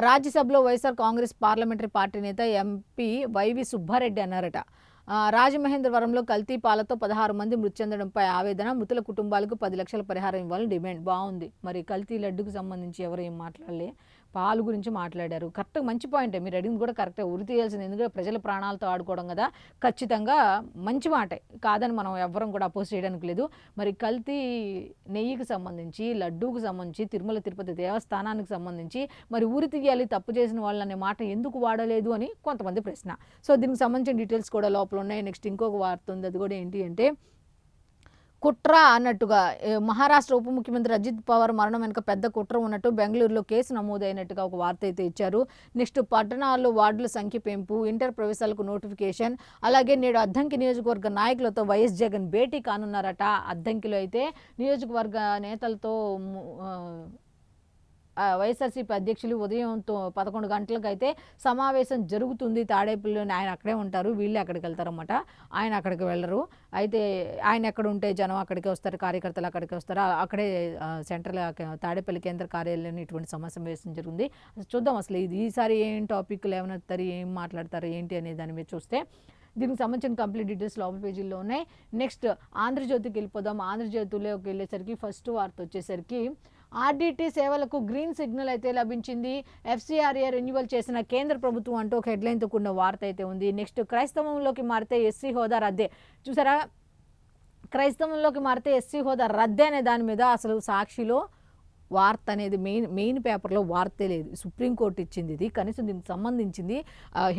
రాజ్యసభలో వైఎస్ఆర్ కాంగ్రెస్ పార్లమెంటరీ పార్టీ నేత ఎంపీ వైవి సుబ్బారెడ్డి అన్నారట. రాజమహేంద్రవరంలో కల్తీ పాలతో 16 మంది మృతి చెందడంపై ఆవేదన, మృతుల కుటుంబాలకు 10 లక్షల పరిహారం ఇవ్వాలని డిమాండ్. బాగుంది. మరి కల్తీ లడ్డుకు సంబంధించి ఎవరు ఏం మాట్లాడలే, పాలు గురించి మాట్లాడారు. కరెక్ట్, మంచి పాయింటే, మీరు అడిగింది కూడా కరెక్టే. ఉరి తీయాల్సింది, ఎందుకంటే ప్రజల ప్రాణాలతో ఆడుకోవడం కదా, ఖచ్చితంగా మంచి మాటే, కాదని మనం ఎవ్వరం కూడా అపోజ్ చేయడానికి లేదు. మరి కల్తీ నెయ్యికి సంబంధించి, లడ్డూకు సంబంధించి, తిరుమల తిరుపతి దేవస్థానానికి సంబంధించి మరి ఉరి తీయాలి తప్పు చేసిన వాళ్ళు అనే మాట ఎందుకు వాడలేదు అని కొంతమంది ప్రశ్న. సో దీనికి సంబంధించిన డీటెయిల్స్ కూడా లోపల ఉన్నాయి. నెక్స్ట్ ఇంకొక వార్త ఉంది, అది కూడా ఏంటి అంటే కుట్ర అన్నట్టుగా మహారాష్ట్ర ఉప ముఖ్యమంత్రి అజిత్ పవార్ మరణం వెనుక పెద్ద కుట్ర ఉన్నట్టు బెంగళూరులో కేసు నమోదైనట్టుగా ఒక వార్త అయితే ఇచ్చారు. నెక్స్ట్ పట్టణాల్లో వార్డుల సంఖ్య పెంపు, ఇంటర్ ప్రవేశాలకు నోటిఫికేషన్, అలాగే నేడు అద్దంకి నియోజకవర్గ నాయకులతో వైఎస్ జగన్ భేటీ కానున్నారట. అద్దంకిలో అయితే నియోజకవర్గ నేతలతో వైఎస్ఆర్సీపీ అధ్యక్షులు ఉదయం 11 గంటలకు అయితే సమావేశం జరుగుతుంది తాడేపల్లిలోని. ఆయన అక్కడే ఉంటారు, వీళ్ళే అక్కడికి వెళ్తారన్నమాట. ఆయన అక్కడికి వెళ్ళరు. అయితే ఆయన ఎక్కడ ఉంటే జనం అక్కడికి వస్తారు, కార్యకర్తలు అక్కడికి వస్తారు. అక్కడే సెంట్రల్ తాడేపల్లి కేంద్ర కార్యాలయంలో ఇటువంటి సమావేశం జరిగింది. చూద్దాం అసలు ఈసారి ఏం టాపిక్లు ఏమవుతారు, ఏం మాట్లాడతారు ఏంటి అనే దాని మీద చూస్తే దీనికి సంబంధించిన కంప్లీట్ డీటెయిల్స్ లోపల పేజీల్లో ఉన్నాయి. నెక్స్ట్ ఆంధ్రజ్యోతికి వెళ్ళిపోదాం. ఆంధ్రజ్యోతిలోకి వెళ్ళేసరికి ఫస్ట్ వార్త వచ్చేసరికి ఆర్డీటీ సేవలకు గ్రీన్ సిగ్నల్ అయితే లభించింది, ఎఫ్సీఆర్ఏ రెన్యువల్ చేసిన కేంద్ర ప్రభుత్వం అంటూ ఒక హెడ్లైన్తో కూడిన వార్త అయితే ఉంది. నెక్స్ట్ క్రైస్తవంలోకి మారితే ఎస్సీ హోదా రద్దే. చూసారా, క్రైస్తవంలోకి మారితే ఎస్సీ హోదా రద్దే అనే దాని మీద అసలు సాక్షిలో వార్త అనేది మెయిన్ పేపర్లో వార్తే లేదు. సుప్రీంకోర్టు ఇచ్చింది ఇది, కనీసం దీనికి సంబంధించింది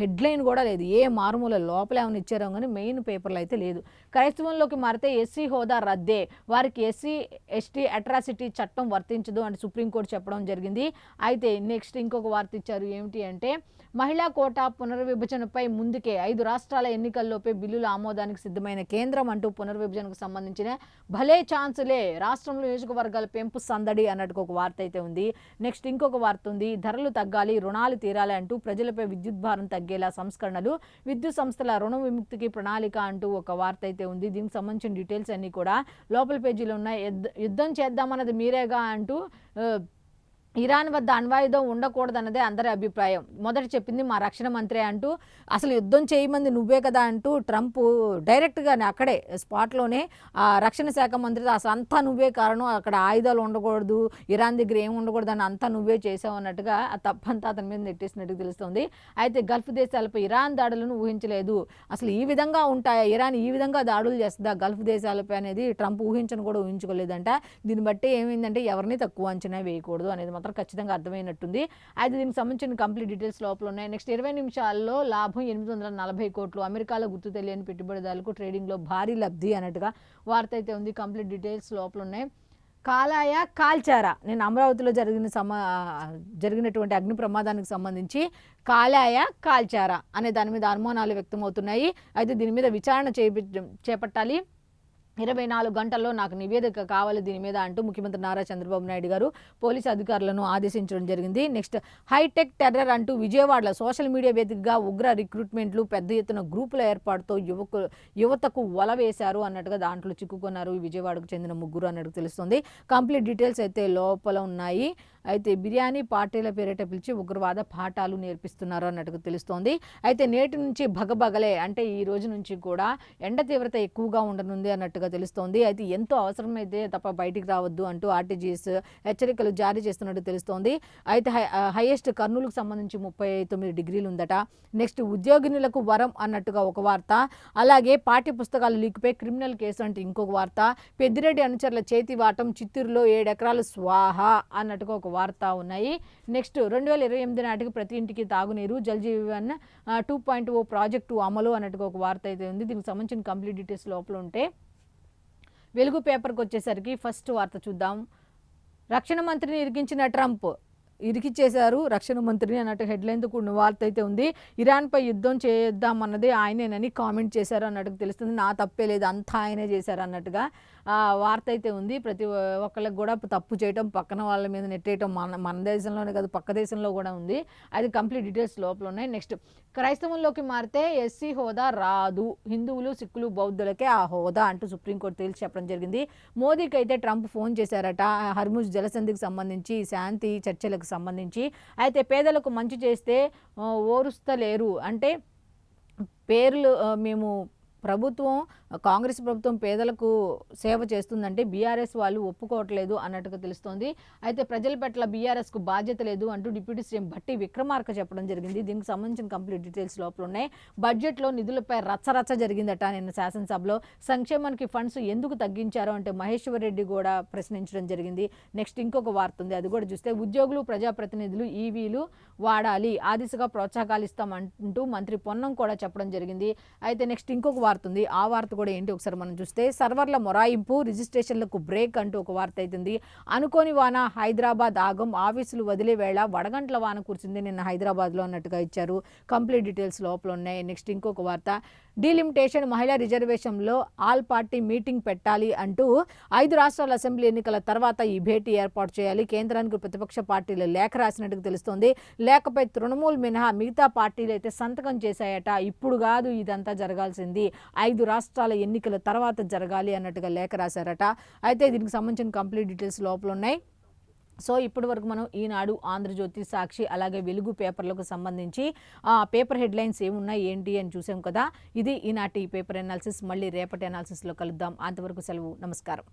హెడ్లైన్ కూడా లేదు. ఏ మారుమూల లోపల ఏమైనా ఇచ్చారో కానీ మెయిన్ పేపర్లో అయితే లేదు. క్రైస్తవంలోకి మారితే ఎస్సీ హోదా రద్దే, వారికి ఎస్సీ ఎస్టీ అట్రాసిటీ చట్టం వర్తించదు అని సుప్రీంకోర్టు చెప్పడం జరిగింది. అయితే నెక్స్ట్ ఇంకొక వార్త ఇచ్చారు. ఏమిటి అంటే మహిళా కోటా పునర్విభజనపై ముందుకే 5 రాష్ట్రాల ఎన్నికల్లోపే బిల్లుల ఆమోదానికి సిద్ధమైన కేంద్రం అంటూ పునర్విభజనకు సంబంధించిన భలే ఛాన్సులే, రాష్ట్రంలో నియోజకవర్గాల పెంపు సందడి అన్నట్టు ఒక వార్త అయితే ఉంది. నెక్స్ట్ ఇంకొక వార్త ఉంది. ధరలు తగ్గాలి, రుణాలు తీరాలి అంటూ ప్రజలపై విద్యుత్ భారం తగ్గేలా సంస్కరణలు, విద్యుత్ సంస్థల రుణ విముక్తికి ప్రణాళిక అంటూ ఒక వార్త అయితే ఉంది. దీనికి సంబంధించిన డీటెయిల్స్ అన్నీ కూడా లోపల పేజీలో ఉన్నాయి. యుద్ధం చేద్దామన్నది మీరేగా అంటూ ఇరాన్ వద్ద అణ్వాయుధం ఉండకూడదన్నదే అందరి అభిప్రాయం. మొదట చెప్పింది మా రక్షణ మంత్రి అంటూ, అసలు యుద్ధం చేయమంది నువ్వే కదా అంటూ ట్రంప్ డైరెక్ట్గానే అక్కడే స్పాట్లోనే రక్షణ శాఖ మంత్రి అసలు అంతా నువ్వే కారణం, అక్కడ ఆయుధాలు ఉండకూడదు, ఇరాన్ దగ్గర ఏమి ఉండకూడదు అని అంతా నువ్వే చేసావు అన్నట్టుగా ఆ తప్పంతా అతని మీద నెట్టేసినట్టు తెలుస్తుంది. అయితే గల్ఫ్ దేశాలపై ఇరాన్ దాడులను ఊహించలేదు, అసలు ఈ విధంగా ఉంటాయా, ఇరాన్ ఈ విధంగా దాడులు చేస్తుందా గల్ఫ్ దేశాలపై అనేది ట్రంప్ ఊహించుకోలేదంట. దీన్ని బట్టి ఏమైందంటే ఎవరిని తక్కువ అంచనా వేయకూడదు అనేది మాత్రం ఖచ్చితంగా అర్థమైనట్టుంది. అయితే దీనికి సంబంధించిన కంప్లీట్ డీటెయిల్స్ లోపల ఉన్నాయి. నెక్స్ట్ 20 నిమిషాల్లో లాభం 840 కోట్లు, అమెరికాలో గుర్తు తెలియని పెట్టుబడిదారులకు ట్రేడింగ్లో భారీ లబ్ధి అన్నట్టుగా వార్త అయితే ఉంది. కంప్లీట్ డీటెయిల్స్ లోపల ఉన్నాయి. కాలాయ కాల్చారా, నేను అమరావతిలో జరిగినటువంటి అగ్ని ప్రమాదానికి సంబంధించి కాలాయ కాల్చారా అనే దాని మీద అనుమానాలు వ్యక్తమవుతున్నాయి. అయితే దీని మీద విచారణ చేపట్టాలి, 24 గంటల్లో నాకు నివేదిక కావాలి దీని మీద అంటూ ముఖ్యమంత్రి నారా చంద్రబాబు నాయుడు గారు పోలీసు అధికారులను ఆదేశించడం జరిగింది. నెక్స్ట్ హైటెక్ టెర్రర్ అంటూ విజయవాడలో సోషల్ మీడియా వేదికగా ఉగ్ర రిక్రూట్మెంట్లు, పెద్ద ఎత్తున గ్రూపుల ఏర్పాటుతో యువతకు వల వేశారు అన్నట్టుగా దాంట్లో చిక్కుకున్నారు విజయవాడకు చెందిన ముగ్గురు అన్నట్టు తెలుస్తుంది. కంప్లీట్ డీటెయిల్స్ అయితే లోపల ఉన్నాయి. అయితే బిర్యానీ పార్టీల పేరిట పిలిచి ఉగ్రవాద పాఠాలు నేర్పిస్తున్నారు అన్నట్టుగా తెలుస్తోంది. అయితే నేటి నుంచి భగభగలే అంటే ఈ రోజు నుంచి కూడా ఎండ తీవ్రత ఎక్కువగా ఉండనుంది అన్నట్టుగా తెలుస్తోంది. అయితే ఎంతో అవసరమైతే తప్ప బయటికి రావద్దు అంటూ ఆర్టీజీఎస్ హెచ్చరికలు జారీ చేస్తున్నట్టు తెలుస్తోంది. అయితే హైయెస్ట్ కర్నూలుకు సంబంధించి 39 డిగ్రీలు ఉందట. నెక్స్ట్ ఉద్యోగినులకు వరం అన్నట్టుగా ఒక వార్త, అలాగే పాఠ్య పుస్తకాల లీక్పై క్రిమినల్ కేసు అంటే ఇంకొక వార్త, పెద్దిరెడ్డి అనుచరుల చేతి వాటం, చిత్తూరులో 7 ఎకరాలు స్వాహా అన్నట్టుగా ఒక వార్త ఉన్నాయి. నెక్స్ట్ 2028 నాటికి ప్రతి ఇంటికి తాగునీరు, జల్ జీవన్ 2.0 ప్రాజెక్టు అమలు అన్నట్టుగా ఒక వార్త అయితే ఉంది. దీనికి సంబంధించిన కంప్లీట్ డీటెయిల్స్ లోపల ఉంటే వెలుగు పేపర్కి వచ్చేసరికి ఫస్ట్ వార్త చూద్దాం. రక్షణ మంత్రిని ఇరికించిన ట్రంప్, ఇరికిచ్చేశారు రక్షణ మంత్రిని అన్నట్టు హెడ్లైన్తో కూడిన వార్త అయితే ఉంది. ఇరాన్పై యుద్ధం చేద్దామన్నది ఆయనేనని కామెంట్ చేశారు అన్నట్టుగా తెలుస్తుంది. నా తప్పే లేదు, అంతా ఆయనే చేశారు అన్నట్టుగా వార్త అయితే ఉంది. ప్రతి ఒక్కళ్ళకి కూడా తప్పు చేయటం, పక్కన వాళ్ళ మీద నెట్టేయటం మన దేశంలోనే కాదు పక్క దేశంలో కూడా ఉంది. అది కంప్లీట్ డీటెయిల్స్ లోపల ఉన్నాయి. నెక్స్ట్ క్రైస్తవంలోకి మారితే ఎస్సీ హోదా రాదు, హిందువులు సిక్కులు బౌద్ధులకే ఆ హోదా అంటూ సుప్రీంకోర్టు తేల్చి చెప్పడం జరిగింది. మోదీకి అయితే ట్రంప్ ఫోన్ చేశారట హర్ముజ్ జలసంధికి సంబంధించి, శాంతి చర్చలకు సంబంధించి. అయితే పేదలకు మంచి చేస్తే ఓరుస్తలేరు అంటే పేర్లు మేము ప్రభుత్వం కాంగ్రెస్ ప్రభుత్వం పేదలకు సేవ చేస్తుందంటే బీఆర్ఎస్ వాళ్ళు ఒప్పుకోవట్లేదు అన్నట్టుగా తెలుస్తోంది. అయితే ప్రజల పట్ల బీఆర్ఎస్కు బాధ్యత లేదు అంటూ డిప్యూటీ సీఎం భట్టి విక్రమార్క చెప్పడం జరిగింది. దీనికి సంబంధించిన కంప్లీట్ డీటెయిల్స్ లోపల ఉన్నాయి. బడ్జెట్లో నిధులపై రచ్చరచ్చ జరిగిందట నిన్న శాసనసభలో. సంక్షేమానికి ఫండ్స్ ఎందుకు తగ్గించారో అంటే మహేశ్వర్ రెడ్డి కూడా ప్రశ్నించడం జరిగింది. నెక్స్ట్ ఇంకొక వార్త ఉంది, అది కూడా చూస్తే ఉద్యోగులు ప్రజాప్రతినిధులు ఈవీలు వాడాలి, ఆ దిశగా ప్రోత్సాహకాలు ఇస్తామంటూ మంత్రి పొన్నం కూడా చెప్పడం జరిగింది. అయితే నెక్స్ట్ ఇంకొక వార్త వార్త ఉంది. ఆ వార్త కూడా ఏంటి ఒకసారి మనం చూస్తే, సర్వర్ల మొరాయింపు, రిజిస్ట్రేషన్లకు బ్రేక్ అంటూ ఒక వార్త అవుతుంది. అనుకోని వాన, హైదరాబాద్ ఆగం, ఆఫీసులు వదిలే వేళ వడగంట్ల వాన కురిసింది నిన్న హైదరాబాద్లో అన్నట్టుగా ఇచ్చారు. కంప్లీట్ డీటెయిల్స్ లోపల ఉన్నాయి. నెక్స్ట్ ఇంకొక వార్త, డీలిమిటేషన్ మహిళా రిజర్వేషన్లో ఆల్ పార్టీ మీటింగ్ పెట్టాలి అంటూ 5 రాష్ట్రాల అసెంబ్లీ ఎన్నికల తర్వాత ఈ భేటీ ఏర్పాటు చేయాలి. కేంద్రానికి ప్రతిపక్ష పార్టీలు లేఖ రాసినట్టుగా తెలుస్తోంది. లేఖపై తృణమూల్ మినహా మిగతా పార్టీలు అయితే సంతకం చేశాయట. ఇప్పుడు కాదు ఇదంతా జరగాల్సింది, 5 రాష్ట్రాల ఎన్నికల తర్వాత జరగాలి అన్నట్టుగా లేఖ రాశారట. అయితే దీనికి సంబంధించిన కంప్లీట్ డీటెయిల్స్ లోపల ఉన్నాయి. సో ఇప్పటి వరకు మనం ఈనాడు, ఆంధ్రజ్యోతి, సాక్షి అలాగే వెలుగు పేపర్లకు సంబంధించి పేపర్ హెడ్లైన్స్ ఏమున్నాయి ఏంటి అని చూసాం కదా. ఇది ఈనాటి పేపర్ అనాలిసిస్. మళ్ళీ రేపటి అనాలిసిస్లో కలుద్దాం. అంతవరకు సెలవు. నమస్కారం.